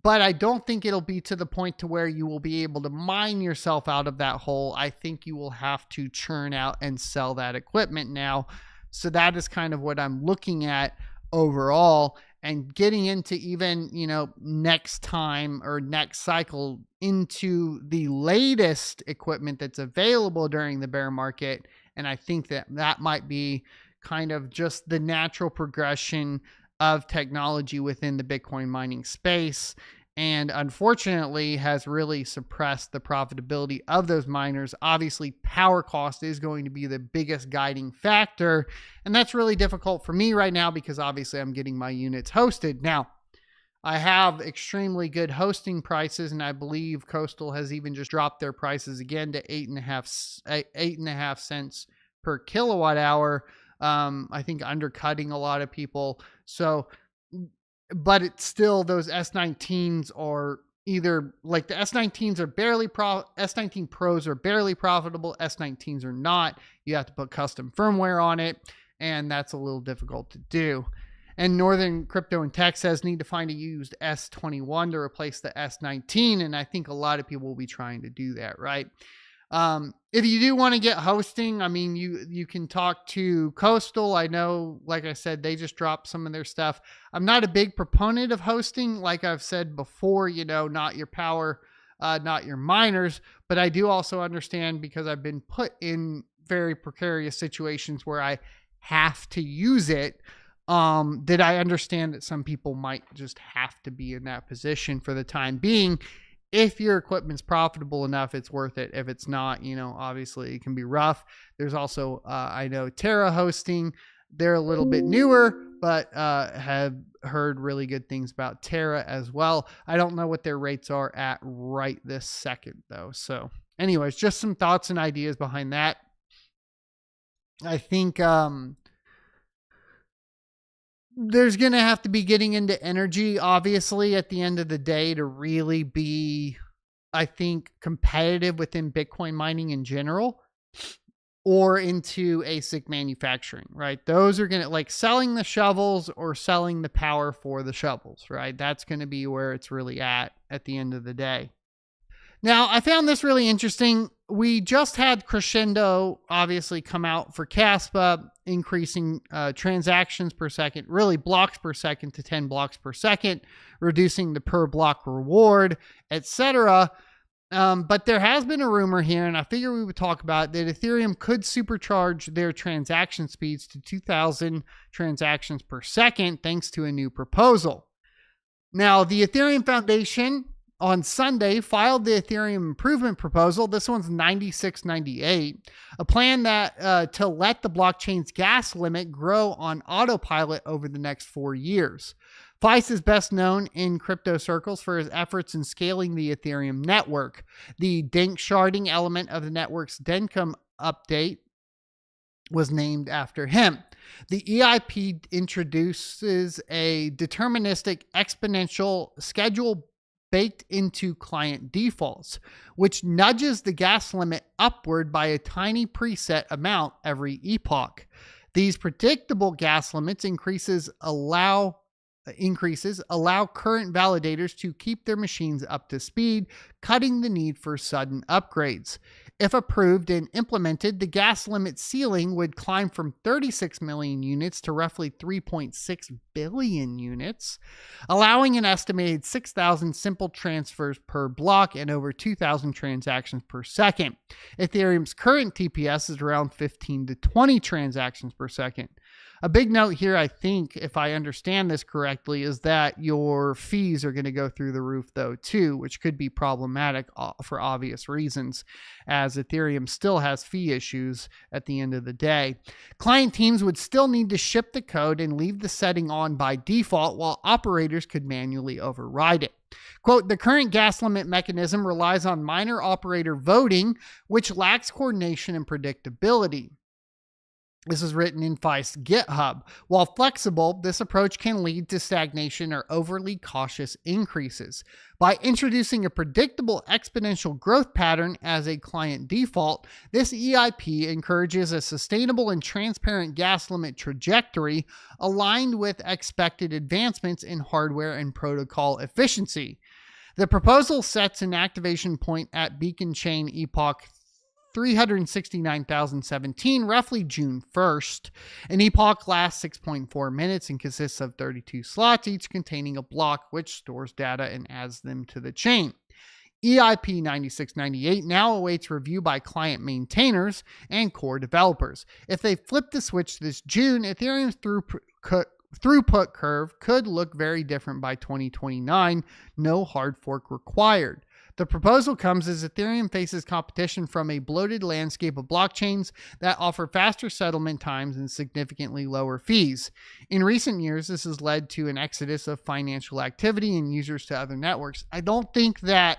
Speaker 1: But I don't think it'll be to the point to where you will be able to mine yourself out of that hole. I think you will have to churn out and sell that equipment now. So that is kind of what I'm looking at overall, and getting into even, next time or next cycle into the latest equipment that's available during the bear market. And I think that might be kind of just the natural progression of technology within the Bitcoin mining space, and unfortunately has really suppressed the profitability of those miners. Obviously, power cost is going to be the biggest guiding factor, and that's really difficult for me right now because obviously I'm getting my units hosted. Now, I have extremely good hosting prices, and I believe Coastal has even just dropped their prices again to 8.5 cents per kilowatt hour. I think undercutting a lot of people. So, but it's still, those S19s are either, like, the S19s are S19 Pros are barely profitable. S19s are not. You have to put custom firmware on it, and that's a little difficult to do. And Northern Crypto and Tech says need to find a used S21 to replace the S19, and I think a lot of people will be trying to do that, right? If you do want to get hosting, I mean, you can talk to Coastal. I know, like I said, they just dropped some of their stuff. I'm not a big proponent of hosting. Like I've said before, not your power, not your miners, but I do also understand, because I've been put in very precarious situations where I have to use it. That I understand that some people might just have to be in that position for the time being. If your equipment's profitable enough, it's worth it. If it's not, obviously it can be rough. There's also, I know Terra hosting, they're a little bit newer, but have heard really good things about Terra as well. I don't know what their rates are at right this second, though. So anyways, just some thoughts and ideas behind that. I think there's going to have to be getting into energy, obviously, at the end of the day to really be, I think, competitive within Bitcoin mining in general, or into ASIC manufacturing, right? Those are going to, like, selling the shovels or selling the power for the shovels, right? That's going to be where it's really at the end of the day. Now, I found this really interesting. We just had Crescendo obviously come out for Caspa, increasing transactions per second, really blocks per second to 10 blocks per second, reducing the per block reward, etc. But there has been a rumor here, and I figure we would talk about it, that Ethereum could supercharge their transaction speeds to 2,000 transactions per second thanks to a new proposal. Now, the Ethereum Foundation on Sunday filed the Ethereum improvement proposal. This one's 9698, a plan that to let the blockchain's gas limit grow on autopilot over the next 4 years. Feist is best known in crypto circles for his efforts in scaling the Ethereum network. The Dink sharding element of the network's Dencum update was named after him. The EIP introduces a deterministic exponential schedule baked into client defaults, which nudges the gas limit upward by a tiny preset amount every epoch. These predictable gas limits increases allow current validators to keep their machines up to speed, cutting the need for sudden upgrades. If approved and implemented, the gas limit ceiling would climb from 36 million units to roughly 3.6 billion units, allowing an estimated 6,000 simple transfers per block and over 2,000 transactions per second. Ethereum's current TPS is around 15 to 20 transactions per second. A big note here, I think, if I understand this correctly, is that your fees are going to go through the roof, though, too, which could be problematic for obvious reasons, as Ethereum still has fee issues at the end of the day. Client teams would still need to ship the code and leave the setting on by default, while operators could manually override it. Quote, the current gas limit mechanism relies on miner operator voting, which lacks coordination and predictability. This is written in Feist's GitHub. While flexible, this approach can lead to stagnation or overly cautious increases. By introducing a predictable exponential growth pattern as a client default, this EIP encourages a sustainable and transparent gas limit trajectory aligned with expected advancements in hardware and protocol efficiency. The proposal sets an activation point at Beacon Chain Epoch 369,017, roughly June 1st. An epoch lasts 6.4 minutes and consists of 32 slots, each containing a block which stores data and adds them to the chain. EIP 9698 now awaits review by client maintainers and core developers. If they flip the switch this June, Ethereum's throughput curve could look very different by 2029, no hard fork required. The proposal comes as Ethereum faces competition from a bloated landscape of blockchains that offer faster settlement times and significantly lower fees. In recent years, this has led to an exodus of financial activity and users to other networks. I don't think that,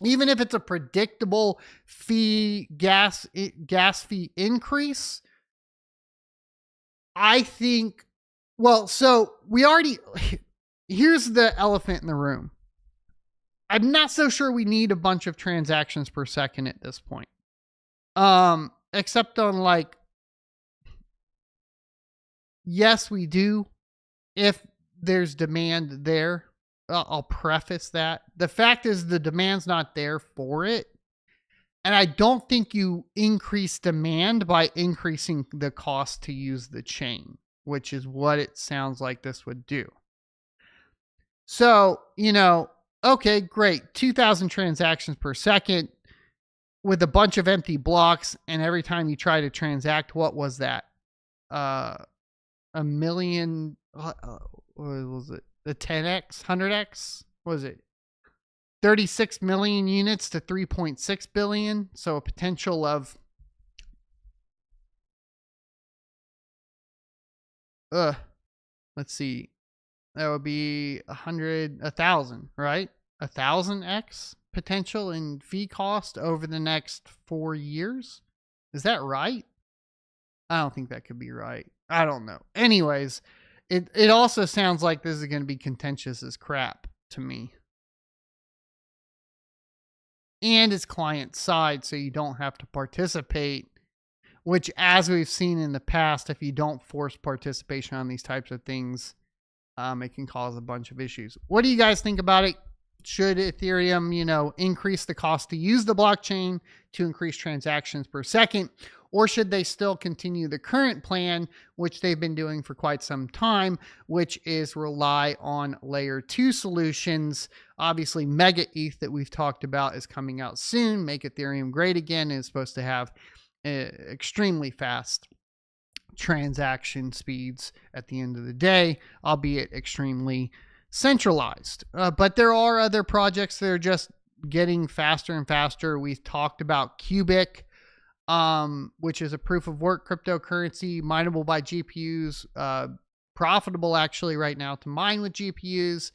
Speaker 1: even if it's a predictable fee, gas fee increase, I think, well, so here's the elephant in the room. I'm not so sure we need a bunch of transactions per second at this point. Except on, like, yes, we do if there's demand there. I'll preface that. The fact is the demand's not there for it. And I don't think you increase demand by increasing the cost to use the chain, which is what it sounds like this would do. So, okay, great. 2,000 transactions per second with a bunch of empty blocks. And every time you try to transact, what was that? A million, what was it? The 10x, 100x? What was it? 36 million units to 3.6 billion. So a potential of, let's see, that would be 1,000, right? 1,000x potential in fee cost over the next 4 years. Is that right? I don't think that could be right. I don't know. Anyways, it also sounds like this is going to be contentious as crap to me. And it's client side, so you don't have to participate, which, as we've seen in the past, if you don't force participation on these types of things, it can cause a bunch of issues. What do you guys think about it? Should Ethereum, increase the cost to use the blockchain to increase transactions per second? Or should they still continue the current plan, which they've been doing for quite some time, which is rely on layer 2 solutions? Obviously, Mega ETH that we've talked about is coming out soon. Make Ethereum great again is supposed to have extremely fast transaction speeds at the end of the day, albeit extremely centralized. But there are other projects that are just getting faster and faster. We've talked about Cubic, which is a proof of work cryptocurrency mineable by GPUs, profitable actually right now to mine with GPUs.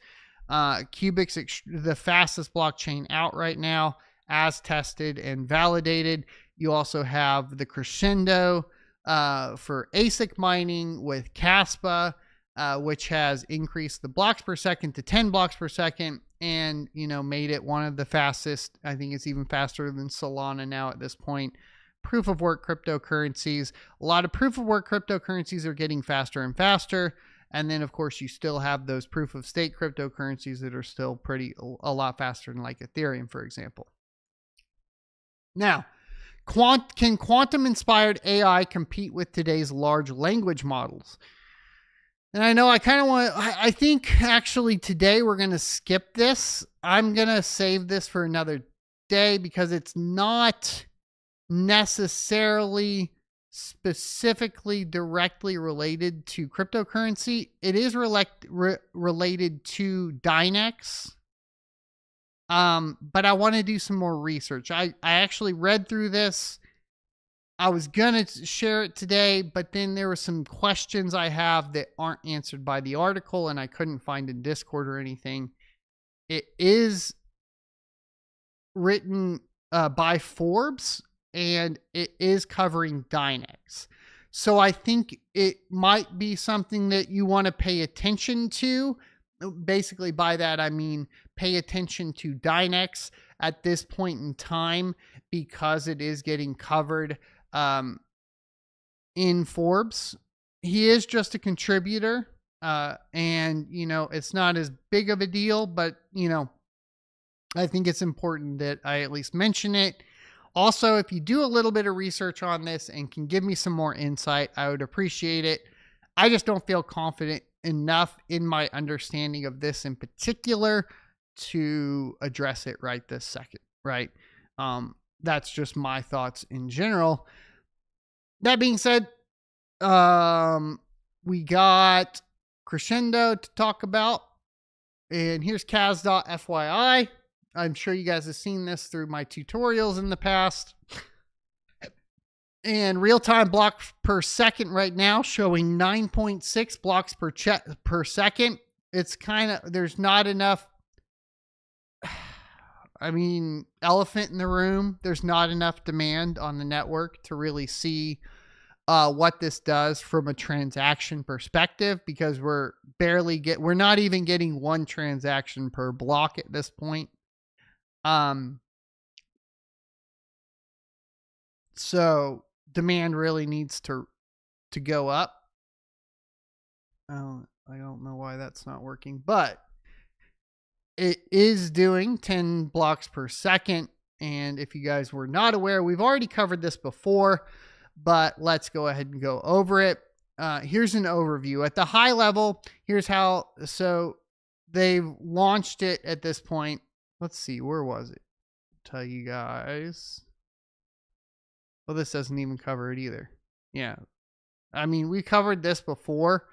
Speaker 1: Cubic's the fastest blockchain out right now, as tested and validated. You also have the Crescendo for ASIC mining with Caspa, which has increased the blocks per second to 10 blocks per second and, made it one of the fastest. I think it's even faster than Solana now at this point. Proof of work cryptocurrencies. A lot of proof of work cryptocurrencies are getting faster and faster. And then, of course, you still have those proof of stake cryptocurrencies that are still a lot faster than like Ethereum, for example. Now, can quantum-inspired AI compete with today's large language models? And I know I think actually today we're going to skip this. I'm going to save this for another day because it's not necessarily specifically directly related to cryptocurrency. It is related to Dinex. But I want to do some more research. I actually read through this. I was going to share it today, but then there were some questions I have that aren't answered by the article and I couldn't find in Discord or anything. It is written by Forbes and it is covering Dinex. So I think it might be something that you want to pay attention to. Basically, by that, I mean pay attention to Dinex at this point in time because it is getting covered in Forbes. He is just a contributor, and, it's not as big of a deal, but, I think it's important that I at least mention it. Also, if you do a little bit of research on this and can give me some more insight, I would appreciate it. I just don't feel confident enough in my understanding of this in particular to address it right this second, right? That's just my thoughts in general. That being said, we got Crescendo to talk about, and here's Cas.FYI. I'm sure you guys have seen this through my tutorials in the past. And real-time blocks per second right now showing 9.6 blocks per second. It's there's not enough. I mean, elephant in the room. There's not enough demand on the network to really see what this does from a transaction perspective because we're not even getting one transaction per block at this point. So demand really needs to go up. I don't know why that's not working, but it is doing 10 blocks per second. And if you guys were not aware, we've already covered this before, but let's go ahead and go over it. Here's an overview. At the high level, here's how, so they've launched it at this point. Let's see, where was it? Tell you guys. Well, this doesn't even cover it either. Yeah. I mean, we covered this before.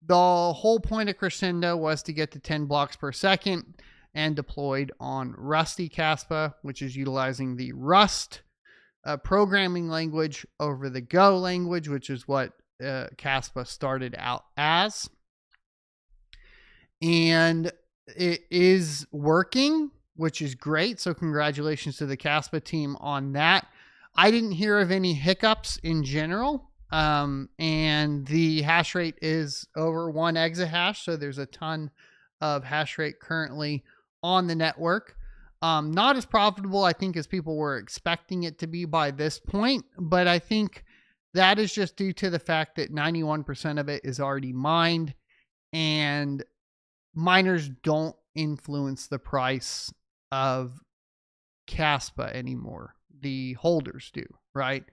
Speaker 1: The whole point of Crescendo was to get to 10 blocks per second and deployed on Rusty Caspa, which is utilizing the Rust programming language over the Go language, which is what Caspa started out as. and it is working, which is great. So congratulations to the Caspa team on that. I didn't hear of any hiccups in general. And the hash rate is over 1 exahash. So there's a ton of hash rate currently on the network. Not as profitable, I think, as people were expecting it to be by this point, but I think that is just due to the fact that 91% of it is already mined, and miners don't influence the price of Caspa anymore. The holders do, right?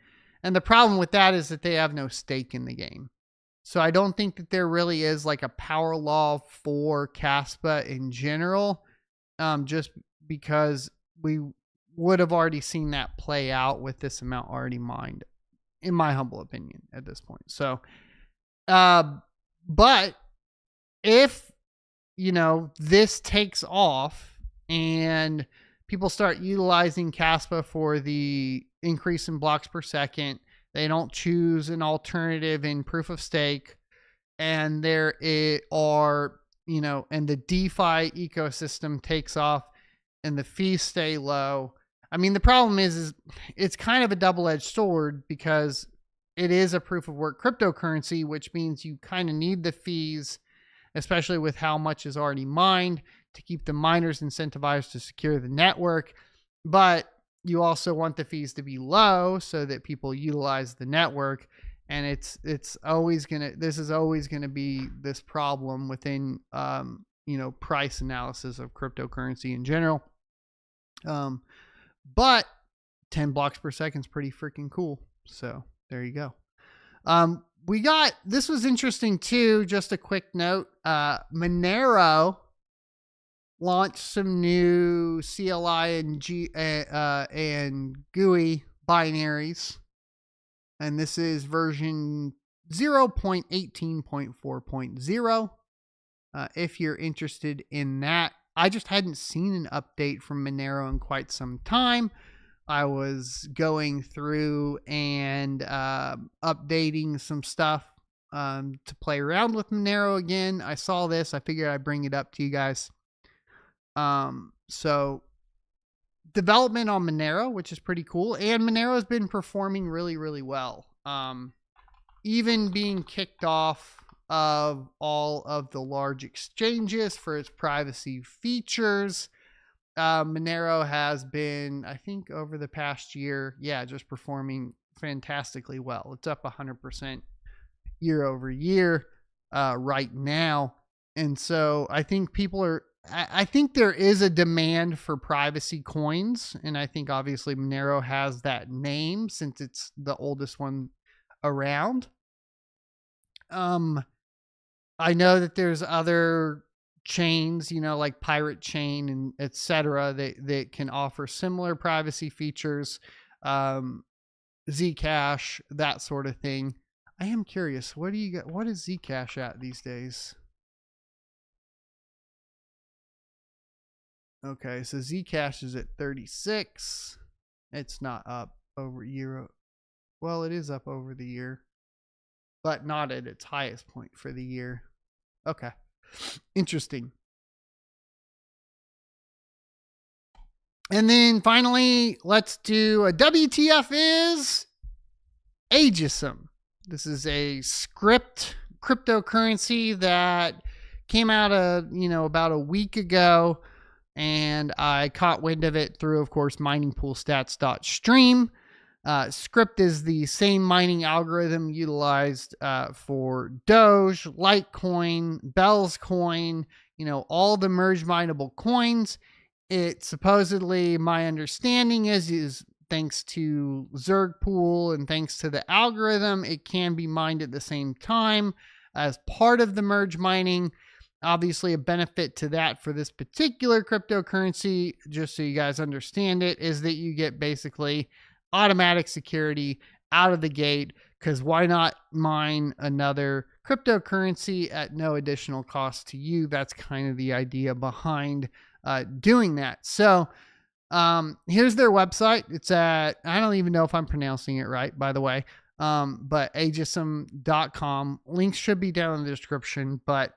Speaker 1: And the problem with that is that they have no stake in the game. So I don't think that there really is like a power law for Caspa in general, just because we would have already seen that play out with this amount already mined, in my humble opinion at this point. So, but if, this takes off and people start utilizing Caspa for the increase in blocks per second, they don't choose an alternative in proof of stake, and there are, and the DeFi ecosystem takes off and the fees stay low. I mean, the problem is it's kind of a double-edged sword, because it is a proof of work cryptocurrency, which means you kind of need the fees, especially with how much is already mined, to keep the miners incentivized to secure the network. But you also want the fees to be low so that people utilize the network. And this is always going to be this problem within, price analysis of cryptocurrency in general. But 10 blocks per second is pretty freaking cool. So there you go. This was interesting too. Just a quick note. Monero launched some new CLI and GUI binaries. And this is version 0.18.4.0. If you're interested in that. I just hadn't seen an update from Monero in quite some time. I was going through and updating some stuff to play around with Monero again. I saw this. I figured I'd bring it up to you guys. So development on Monero, which is pretty cool. And Monero has been performing really, really well. Even being kicked off of all of the large exchanges for its privacy features. Monero has been, I think, over the past year, just performing fantastically well. It's up 100% year over year right now. And so I think I think there is a demand for privacy coins. And I think obviously Monero has that name since it's the oldest one around. I know that there's other chains, like Pirate Chain and etc. that can offer similar privacy features, Zcash, that sort of thing. I am curious, what is Zcash at these days? Okay, so Zcash is at 36. It's not up over year. Well, it is up over the year, but not at its highest point for the year. Okay. Interesting. And then finally, let's do a WTF is Aegisum. This is a script cryptocurrency that came out about a week ago, and I caught wind of it through, of course, miningpoolstats.stream. Script is the same mining algorithm utilized for Doge, Litecoin, Bell's coin, all the merge mineable coins. It supposedly, my understanding is thanks to Zerg pool and thanks to the algorithm, it can be mined at the same time as part of the merge mining. Obviously, a benefit to that for this particular cryptocurrency, just so you guys understand it, is that you get basically automatic security out of the gate, because why not mine another cryptocurrency at no additional cost to you? That's kind of the idea behind doing that. So here's their website. It's at, I don't even know if I'm pronouncing it right, by the way, but aegisum.com. Links should be down in the description, but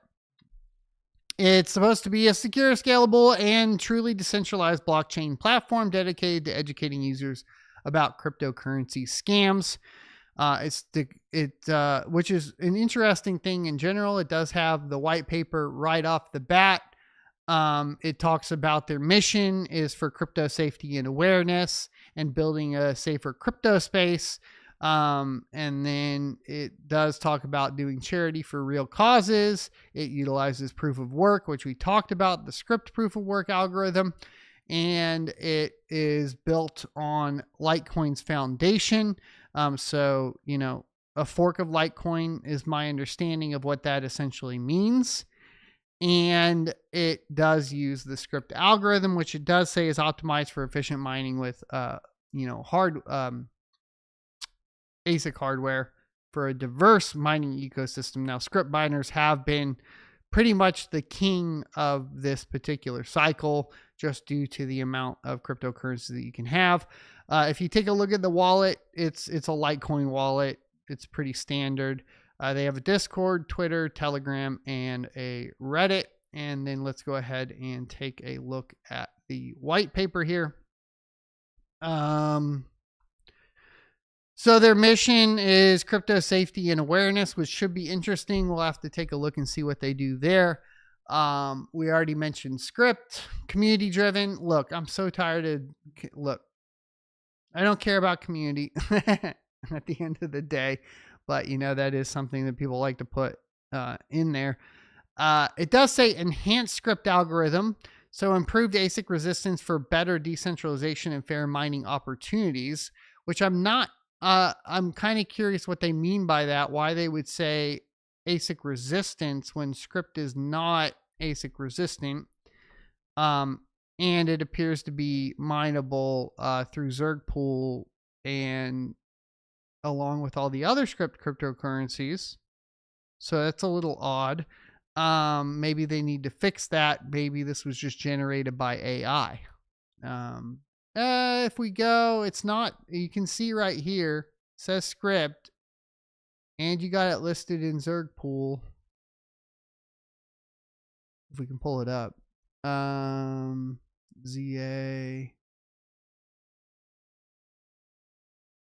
Speaker 1: It's supposed to be a secure, scalable, and truly decentralized blockchain platform dedicated to educating users about cryptocurrency scams. Which is an interesting thing in general. It does have the white paper right off the bat. It talks about their mission is for crypto safety and awareness and building a safer crypto space. And then it does talk about doing charity for real causes. It utilizes proof of work, which we talked about, the script proof of work algorithm. And it is built on Litecoin's foundation. So, a fork of Litecoin is my understanding of what that essentially means. And it does use the script algorithm, which it does say is optimized for efficient mining with, ASIC hardware for a diverse mining ecosystem. Now, script miners have been pretty much the king of this particular cycle, just due to the amount of cryptocurrency that you can have. If you take a look at the wallet, it's a Litecoin wallet. It's pretty standard. They have a Discord, Twitter, Telegram, and a Reddit. And then let's go ahead and take a look at the white paper here. So their mission is crypto safety and awareness, which should be interesting. We'll have to take a look and see what they do there. We already mentioned script, community driven. Look, I'm so tired of, I don't care about community at the end of the day, but that is something that people like to put in there. It does say enhanced script algorithm. So improved ASIC resistance for better decentralization and fair mining opportunities, which I'm kind of curious what they mean by that, why they would say ASIC resistance when script is not ASIC resistant. And it appears to be mineable through Zerg pool and along with all the other script cryptocurrencies. So that's a little odd. Maybe they need to fix that. Maybe this was just generated by AI. If we go, it's not, you can see right here, it says script, and you got it listed in Zerg pool. If we can pull it up. ZA.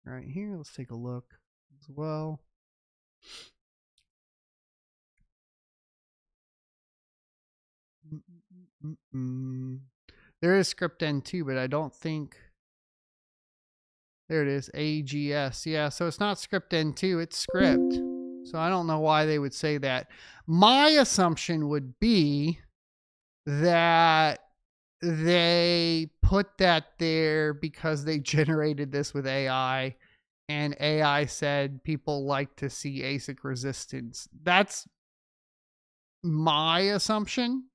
Speaker 1: Right here, let's take a look as well. There is Script-N2, but I don't think. There it is, AGS. Yeah, so it's not Script-N2, it's script. So I don't know why they would say that. My assumption would be that they put that there because they generated this with AI, and AI said people like to see ASIC resistance. That's my assumption.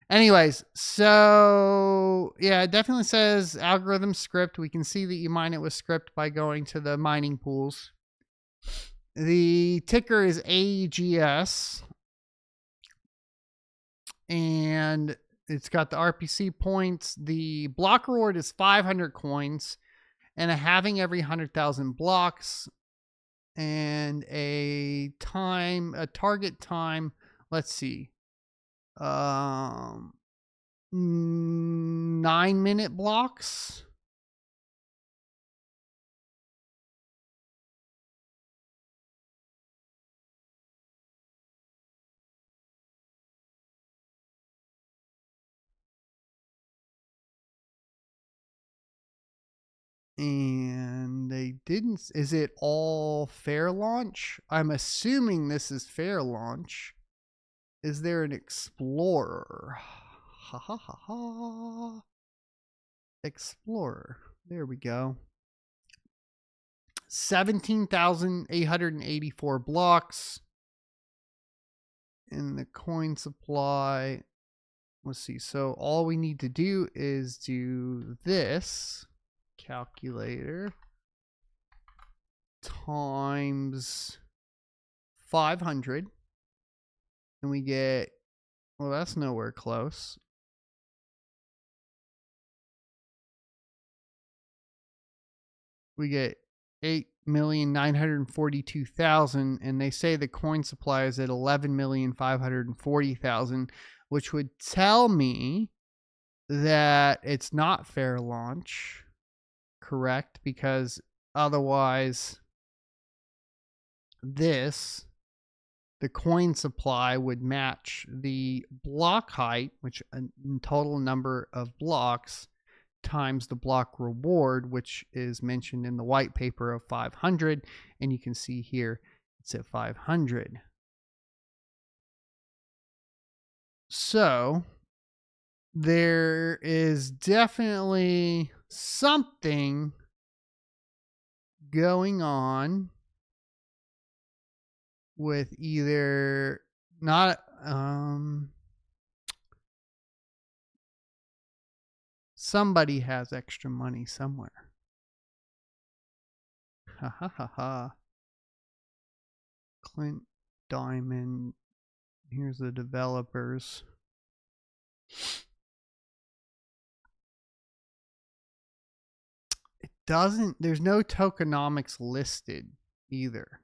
Speaker 1: Anyways, so yeah, it definitely says algorithm script. We can see that you mine it with script by going to the mining pools. The ticker is AGS, and it's got the RPC points. The block reward is 500 coins and a halving every 100,000 blocks, and a target time. Let's see. 9-minute blocks. And they didn't. Is it all fair launch? I'm assuming this is fair launch. Is there an explorer? Ha ha ha ha. Explorer. There we go. 17,884 blocks in the coin supply. Let's see. So all we need to do is do this calculator times 500, and we get, well, that's nowhere close. We get 8,942,000, and they say the coin supply is at 11,540,000, which would tell me that it's not fair launch, correct? Because otherwise, the coin supply would match the block height, which in total number of blocks, times the block reward, which is mentioned in the white paper of 500. And you can see here it's at 500. So there is definitely something going on with either not somebody has extra money somewhere. Ha ha ha ha. Clint Diamond. Here's the developers. It doesn't, there's no tokenomics listed either.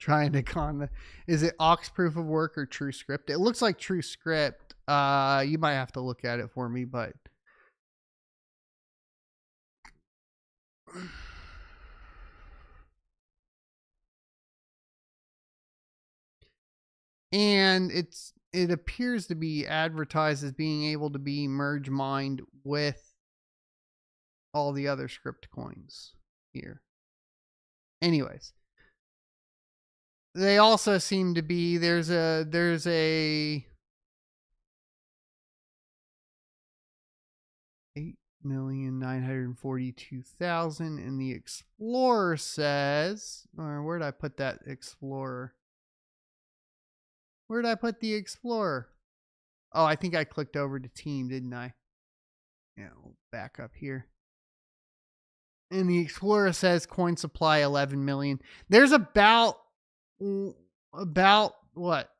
Speaker 1: Trying to is it Ox proof of work or true script? It looks like true script. You might have to look at it for me, but and it appears to be advertised as being able to be merge mined with all the other script coins here. Anyways, they also seem to be, there's a 8,942,000, and the Explorer says, or where'd I put that Explorer? Where'd I put the Explorer? Oh, I think I clicked over to team, didn't I? Yeah, we'll back up here. And the Explorer says coin supply 11 million. There's about what?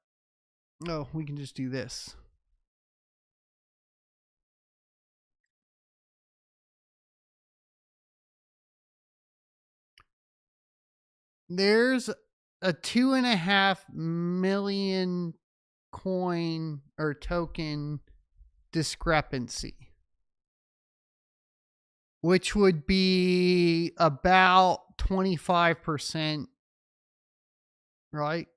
Speaker 1: Oh, we can just do this. There's a 2.5 million coin or token discrepancy, which would be about 25%, right?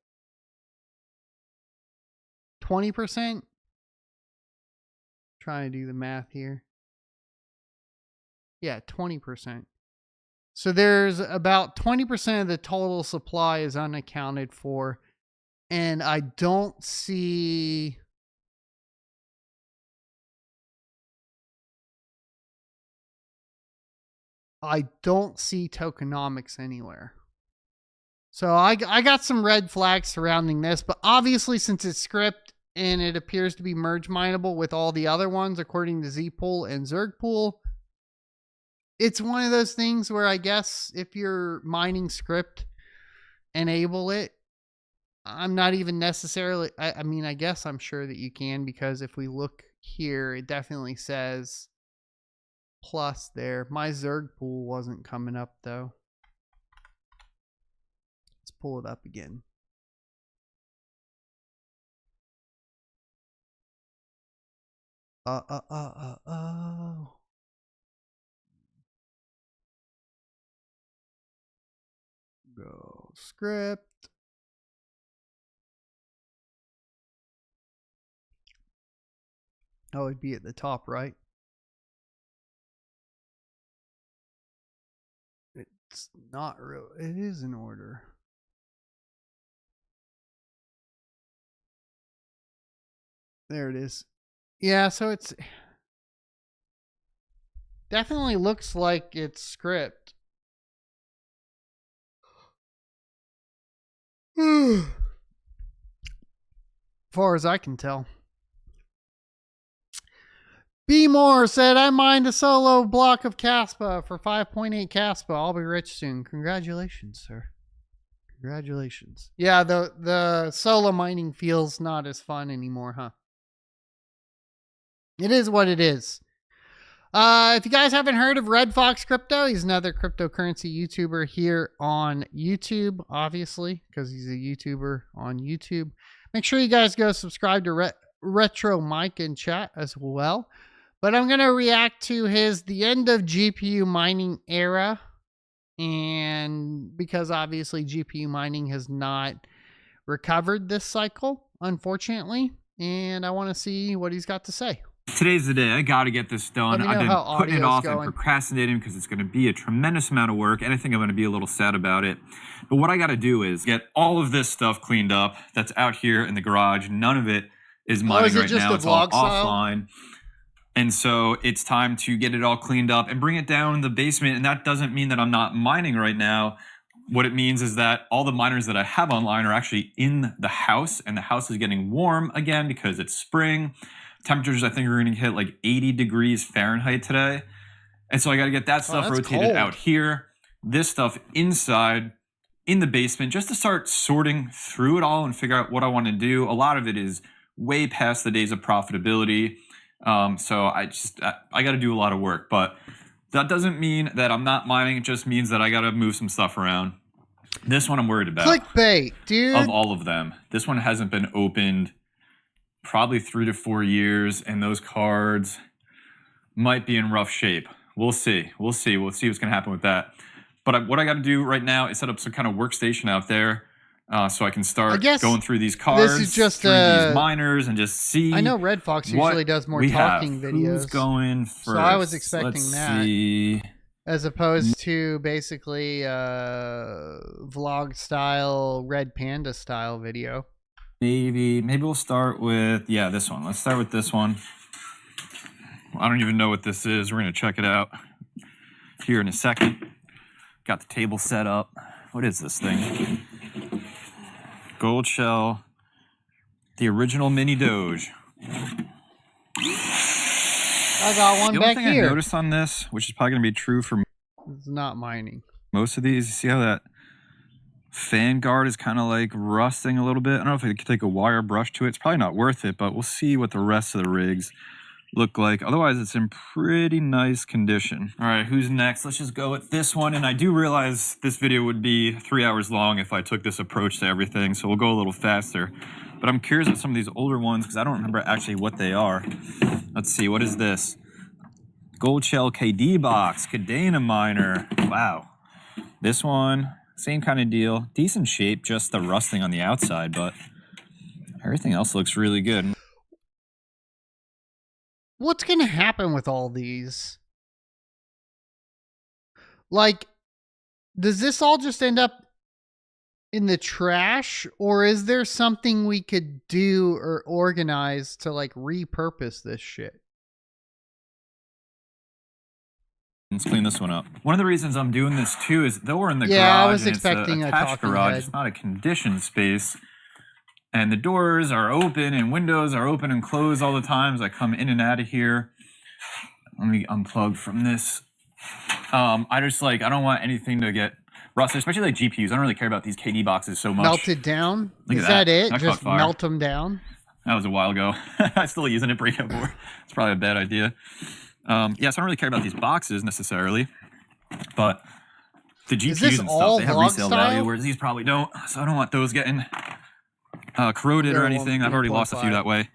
Speaker 1: 20%? Trying to do the math here. Yeah, 20%. So there's about 20% of the total supply is unaccounted for. And I don't see tokenomics anywhere. So I got some red flags surrounding this, but obviously since it's script and it appears to be merge mineable with all the other ones according to Zpool and Zergpool, it's one of those things where I guess if you're mining script, enable it. I'm not even necessarily, I mean, I guess I'm sure that you can, because if we look here, it definitely says plus there. My Zergpool wasn't coming up though. Let's pull it up again. Go script. Oh, it'd be at the top, right? It's not real. It is in order. There it is. Yeah, so it's definitely looks like it's script. As far as I can tell. B More said, I mined a solo block of Caspa for 5.8 Caspa. I'll be rich soon. Congratulations, sir. Congratulations. Yeah, the solo mining feels not as fun anymore, huh? It is what it is. If you guys haven't heard of Red Fox Crypto, he's another cryptocurrency YouTuber here on YouTube, obviously, because he's a YouTuber on YouTube. Make sure you guys go subscribe to Retro Mike in chat as well. But I'm going to react to the end of GPU mining era. And because obviously GPU mining has not recovered this cycle, unfortunately. And I want to see what he's got to say.
Speaker 2: Today's the day. I got to get this done. I've been putting it off and procrastinating because it's going to be a tremendous amount of work, and I think I'm going to be a little sad about it. But what I got to do is get all of this stuff cleaned up that's out here in the garage. None of it is mining right now. It's all offline. And so it's time to get it all cleaned up and bring it down in the basement. And that doesn't mean that I'm not mining right now. What it means is that all the miners that I have online are actually in the house, and the house is getting warm again because it's spring. Temperatures, I think, are going to hit like 80 degrees Fahrenheit today. And so I got to get that stuff rotated out here. This stuff inside in the basement just to start sorting through it all and figure out what I want to do. A lot of it is way past the days of profitability. So I got to do a lot of work. But that doesn't mean that I'm not mining. It just means that I got to move some stuff around. This one I'm worried about.
Speaker 1: Clickbait, dude.
Speaker 2: Of all of them. This one hasn't been opened probably 3 to 4 years, and those cards might be in rough shape. We'll see. We'll see what's going to happen with that. But what I got to do right now is set up some kind of workstation out there so I can start going through these cards,
Speaker 1: this is just
Speaker 2: through these miners, and just see.
Speaker 1: I know Red Fox usually does more talking videos.
Speaker 2: Who's going first?
Speaker 1: So I was expecting that.
Speaker 2: See.
Speaker 1: As opposed to basically vlog style, Red Panda style video.
Speaker 2: Maybe we'll start with, this one. Let's start with this one. I don't even know what this is. We're going to check it out here in a second. Got the table set up. What is this thing? Gold shell. The original mini Doge.
Speaker 1: I got one back here. The only thing I
Speaker 2: noticed on this, which is probably going to be true for
Speaker 1: it's not mining.
Speaker 2: Most of these, you see how that fan guard is kind of like rusting a little bit. I don't know if I could take a wire brush to it. It's probably not worth it, but we'll see what the rest of the rigs look like. Otherwise, it's in pretty nice condition. All right, who's next? Let's just go with this one. And I do realize this video would be 3 hours long if I took this approach to everything, so we'll go a little faster. But I'm curious with some of these older ones because I don't remember actually what they are. Let's see, what is this? Gold Shell KD box, Cadena miner. Wow. This one, same kind of deal. Decent shape, just the rusting on the outside, but everything else looks really good.
Speaker 1: What's going to happen with all these? Like, does this all just end up in the trash, or is there something we could do or organize to like repurpose this shit?
Speaker 2: Let's clean this one up. One of the reasons I'm doing this too is though we're in the garage,
Speaker 1: I was expecting
Speaker 2: it's a attached garage. Head. It's not a conditioned space, and the doors are open and windows are open and closed all the time as I come in and out of here. Let me unplug from this. I don't want anything to get rusted, especially like GPUs. I don't really care about these KD boxes so much.
Speaker 1: Melted down? Is that it? Just melt them down?
Speaker 2: That was a while ago. I'm still using it breakout board. It's probably a bad idea. So I don't really care about these boxes necessarily, but the GPUs and stuff, they have resale value, whereas these probably don't. So I don't want those getting corroded or anything. I've already lost a few that way.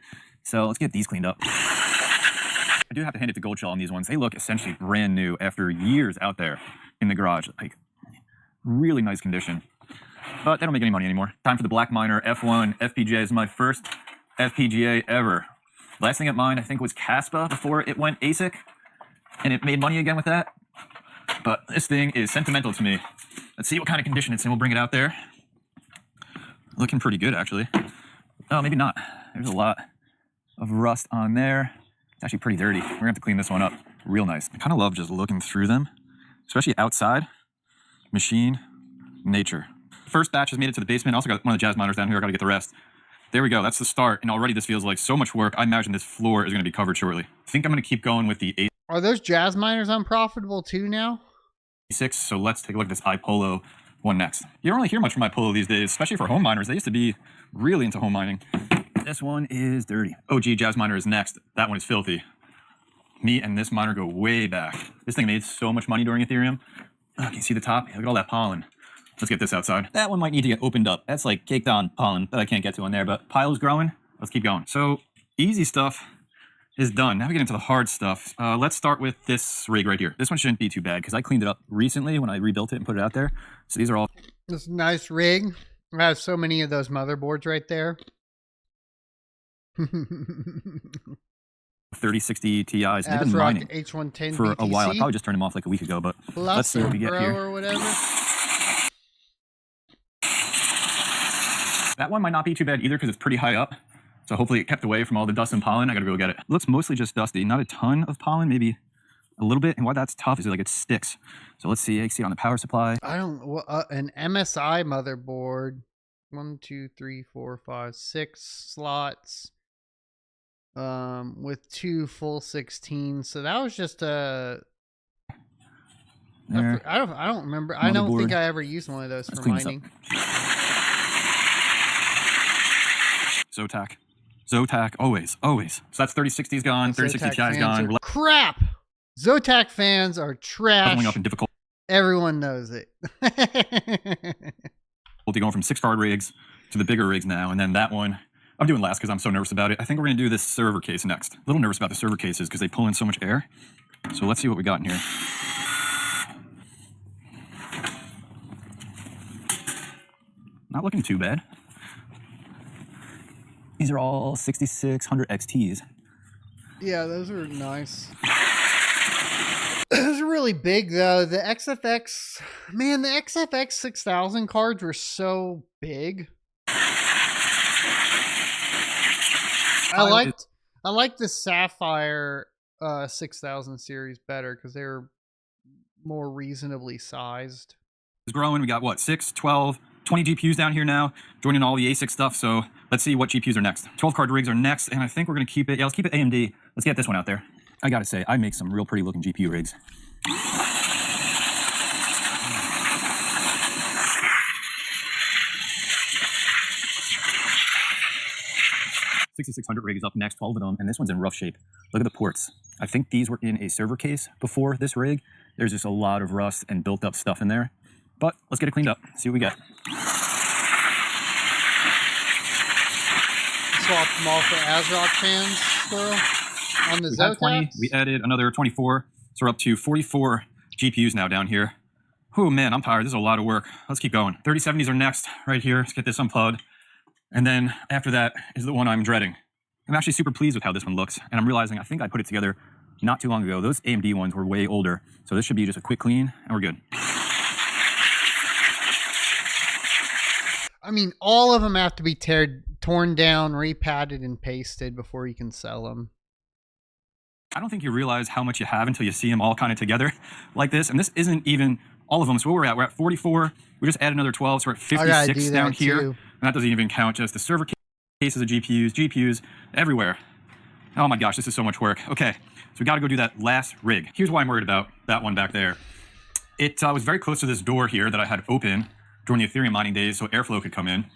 Speaker 2: So let's get these cleaned up. I do have to hand it to Gold Shell on these ones. They look essentially brand new after years out there in the garage. Like, really nice condition. But they don't make any money anymore. Time for the Black Miner F1 FPGA. Is my first FPGA ever. Last thing at mine, I think, was Caspa before it went ASIC, and it made money again with that. But this thing is sentimental to me. Let's see what kind of condition it's in. We'll bring it out there. Looking pretty good, actually. Oh, maybe not. There's a lot of rust on there. It's actually pretty dirty. We're going to have to clean this one up real nice. I kind of love just looking through them, especially outside, machine, nature. First batch has made it to the basement. I also got one of the jazz miners down here. I got to get the rest. There we go. That's the start. And already this feels like so much work. I imagine this floor is going to be covered shortly. I think I'm going to keep going with the 8.
Speaker 1: Are those jazz miners unprofitable too now?
Speaker 2: 6. So let's take a look at this iPolo one next. You don't really hear much from my Polo these days, especially for home miners. They used to be really into home mining. This one is dirty. OG Jazz Miner is next. That one is filthy. Me and this miner go way back. This thing made so much money during Ethereum. Oh, can you see the top? Look at all that pollen. Let's get this outside. That one might need to get opened up. That's like caked on pollen that I can't get to in there, but pile's growing. Let's keep going. So easy stuff is done. Now we get into the hard stuff. Let's start with this rig right here. This one shouldn't be too bad because I cleaned it up recently when I rebuilt it and put it out there. So these are all...
Speaker 1: This nice rig. I have so many of those motherboards right there.
Speaker 2: 3060 Ti's. They've been mining
Speaker 1: H110
Speaker 2: for
Speaker 1: BTC.
Speaker 2: a while. I probably just turned them off like a week ago, but let's see what we get here.
Speaker 1: Or whatever.
Speaker 2: That one might not be too bad either because it's pretty high up. So hopefully it kept away from all the dust and pollen. I gotta go get it. Looks mostly just dusty. Not a ton of pollen, maybe a little bit. And why that's tough is like it sticks. So let's see. I see it on the power supply.
Speaker 1: I don't... an MSI motherboard. 1, 2, 3, 4, 5, 6 slots. With 2 full 16. So that was just a... I don't remember. I don't think I ever used one of those for mining.
Speaker 2: Zotac, always. So that's 3060's gone, 3060 Ti's gone.
Speaker 1: Crap! Zotac fans are trash.
Speaker 2: Leveling up in difficulty.
Speaker 1: Everyone knows it.
Speaker 2: Going from 6 card rigs to the bigger rigs now, and then that one I'm doing last because I'm so nervous about it. I think we're going to do this server case next. A little nervous about the server cases because they pull in so much air. So let's see what we got in here. Not looking too bad. These are all 6600 XTs.
Speaker 1: Yeah, those are nice. Those are really big though. The XFX, man, the XFX 6000 cards were so big. I liked the Sapphire 6000 series better because they were more reasonably sized.
Speaker 2: It's growing. We got what, 6, 12, 20 GPUs down here now, joining all the ASIC stuff. So let's see what GPUs are next. 12 card rigs are next, and I think we're going to keep it. Yeah, let's keep it AMD. Let's get this one out there. I got to say, I make some real pretty looking GPU rigs. 6600 rig is up next, 12 of them, and this one's in rough shape. Look at the ports. I think these were in a server case before this rig. There's just a lot of rust and built up stuff in there. But let's get it cleaned up, see what we got.
Speaker 1: Swapped them all for ASRock fans, Squirrel, on the Zotacs.
Speaker 2: We added another 24, so we're up to 44 GPUs now down here. Oh man, I'm tired. This is a lot of work. Let's keep going. 3070s are next, right here. Let's get this unplugged. And then after that is the one I'm dreading. I'm actually super pleased with how this one looks, and I'm realizing I think I put it together not too long ago. Those AMD ones were way older, so this should be just a quick clean, and we're good.
Speaker 1: I mean, all of them have to be torn down, repadded, and pasted before you can sell them.
Speaker 2: I don't think you realize how much you have until you see them all kind of together like this, and this isn't even all of them. So where we're at 44. We just added another 12, so we're at 56 down here. Too. And that doesn't even count just the server cases of GPUs everywhere. Oh my gosh, this is so much work. Okay, so we got to go do that last rig. Here's why I'm worried about that one back there. It was very close to this door here that I had open during the Ethereum mining days so airflow could come in.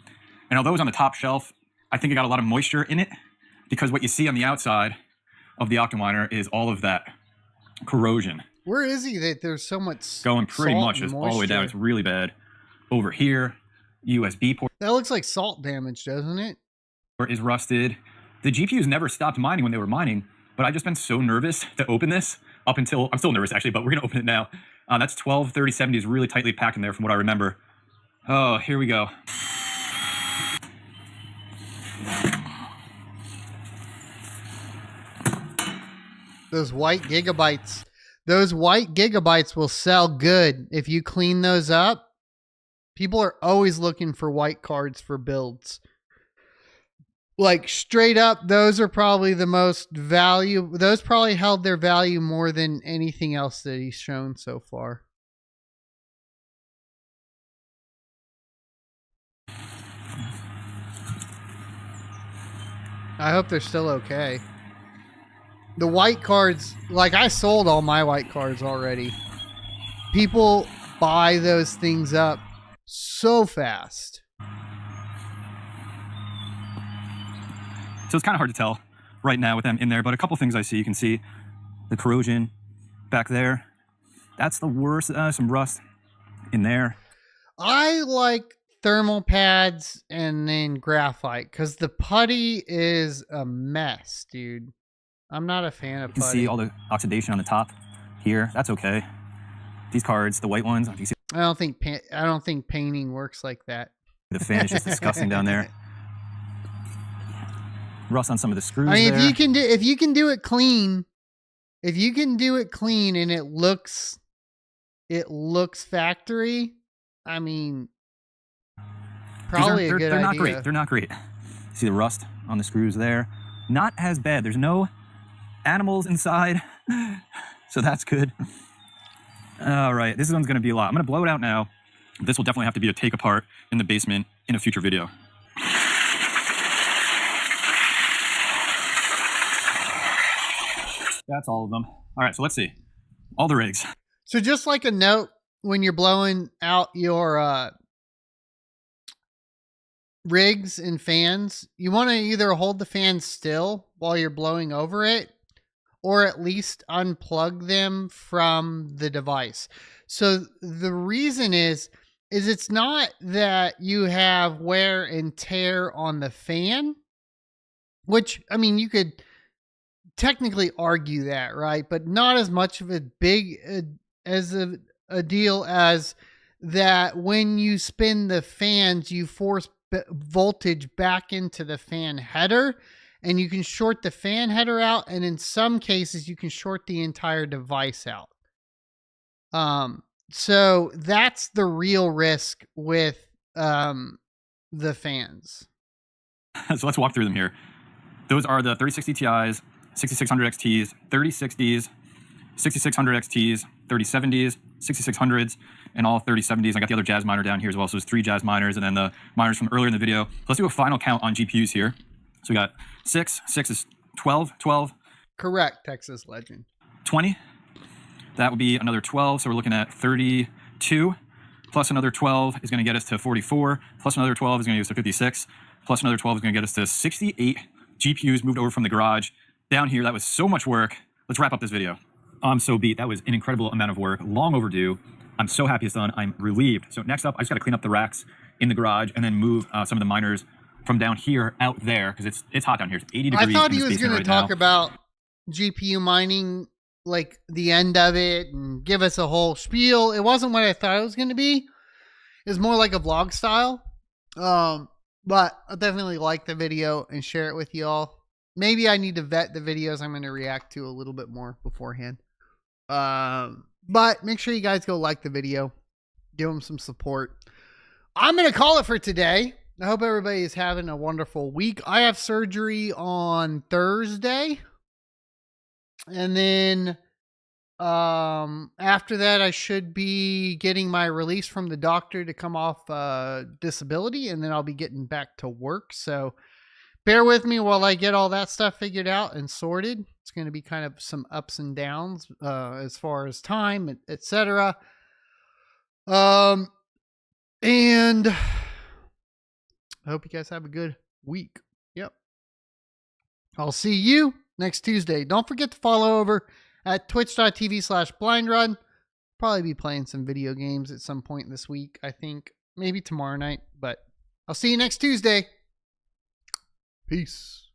Speaker 2: And although it was on the top shelf, I think it got a lot of moisture in it because what you see on the outside of the Octominer is all of that corrosion.
Speaker 1: Where is he that there's so much
Speaker 2: going pretty much just all the way down. It's really bad. Over here, USB port.
Speaker 1: That looks like salt damage, doesn't it?
Speaker 2: Is rusted. The GPUs never stopped mining when they were mining, but I've just been so nervous to open this up until, I'm still nervous actually, but we're going to open it now. That's 12 3070s really tightly packed in there from what I remember. Oh, here we go.
Speaker 1: Those white gigabytes. Those white gigabytes will sell good if you clean those up. People are always looking for white cards for builds. Like straight up, those are probably the most value. Those probably held their value more than anything else that he's shown so far. I hope they're still okay. The white cards, like I sold all my white cards already. People buy those things up so fast.
Speaker 2: So it's kind of hard to tell right now with them in there, but a couple things I see. You can see the corrosion back there. That's the worst. Some rust in there.
Speaker 1: I like thermal pads and then graphite because the putty is a mess, dude. I'm not a fan of putty.
Speaker 2: You can see all the oxidation on the top here. That's okay. These cards, the white ones, you see.
Speaker 1: I don't think painting works like that.
Speaker 2: The fan is just disgusting down there. Rust on some of the screws.
Speaker 1: I mean,
Speaker 2: there.
Speaker 1: if you can do it clean, and it looks factory, I mean, probably a good idea.
Speaker 2: They're not great. They're not great. See the rust on the screws there? Not as bad. There's no animals inside, so that's good. All right, this one's going to be a lot. I'm going to blow it out now. This will definitely have to be a take apart in the basement in a future video. That's all of them. All right, so let's see. All the rigs.
Speaker 1: So just like a note, when you're blowing out your rigs and fans, you want to either hold the fan still while you're blowing over it, or at least unplug them from the device. So the reason is it's not that you have wear and tear on the fan, which, I mean, you could technically argue that, right? But not as much of a big as a deal as that when you spin the fans, you force voltage back into the fan header, and you can short the fan header out, and in some cases you can short the entire device out. So that's the real risk with the fans.
Speaker 2: So let's walk through them here. Those are the 3060 Ti's, 6600 XTs, 3060s, 6600 XTs, 3070s, 6600s, and all 3070s. I got the other Jazz miner down here as well. So there's 3 Jazz miners, and then the miners from earlier in the video. So let's do a final count on GPUs here. So we got 6 is 12,
Speaker 1: Correct, Texas Legend.
Speaker 2: 20. That would be another 12. So we're looking at 32. Plus another 12 is going to get us to 44. Plus another 12 is going to get us to 56. Plus another 12 is going to get us to 68 GPUs moved over from the garage down here. That was so much work. Let's wrap up this video. I'm so beat. That was an incredible amount of work, long overdue. I'm so happy it's done. I'm relieved. So next up, I just got to clean up the racks in the garage and then move some of the miners from down here out there because it's hot down here. It's 80 degrees.
Speaker 1: I thought he was going to talk about GPU mining, like the end of it, and give us a whole spiel. It wasn't what I thought it was going to be. It was more like a vlog style. But I'll definitely like the video and share it with you all. Maybe I need to vet the videos I'm going to react to a little bit more beforehand. But make sure you guys go like the video. Give them some support. I'm going to call it for today. I hope everybody is having a wonderful week. I have surgery on Thursday. And then after that, I should be getting my release from the doctor to come off disability. And then I'll be getting back to work. So bear with me while I get all that stuff figured out and sorted. It's going to be kind of some ups and downs as far as time, etc. And I hope you guys have a good week. Yep. I'll see you next Tuesday. Don't forget to follow over at twitch.tv/blindrun. Probably be playing some video games at some point this week, I think. Maybe tomorrow night, but I'll see you next Tuesday. Peace.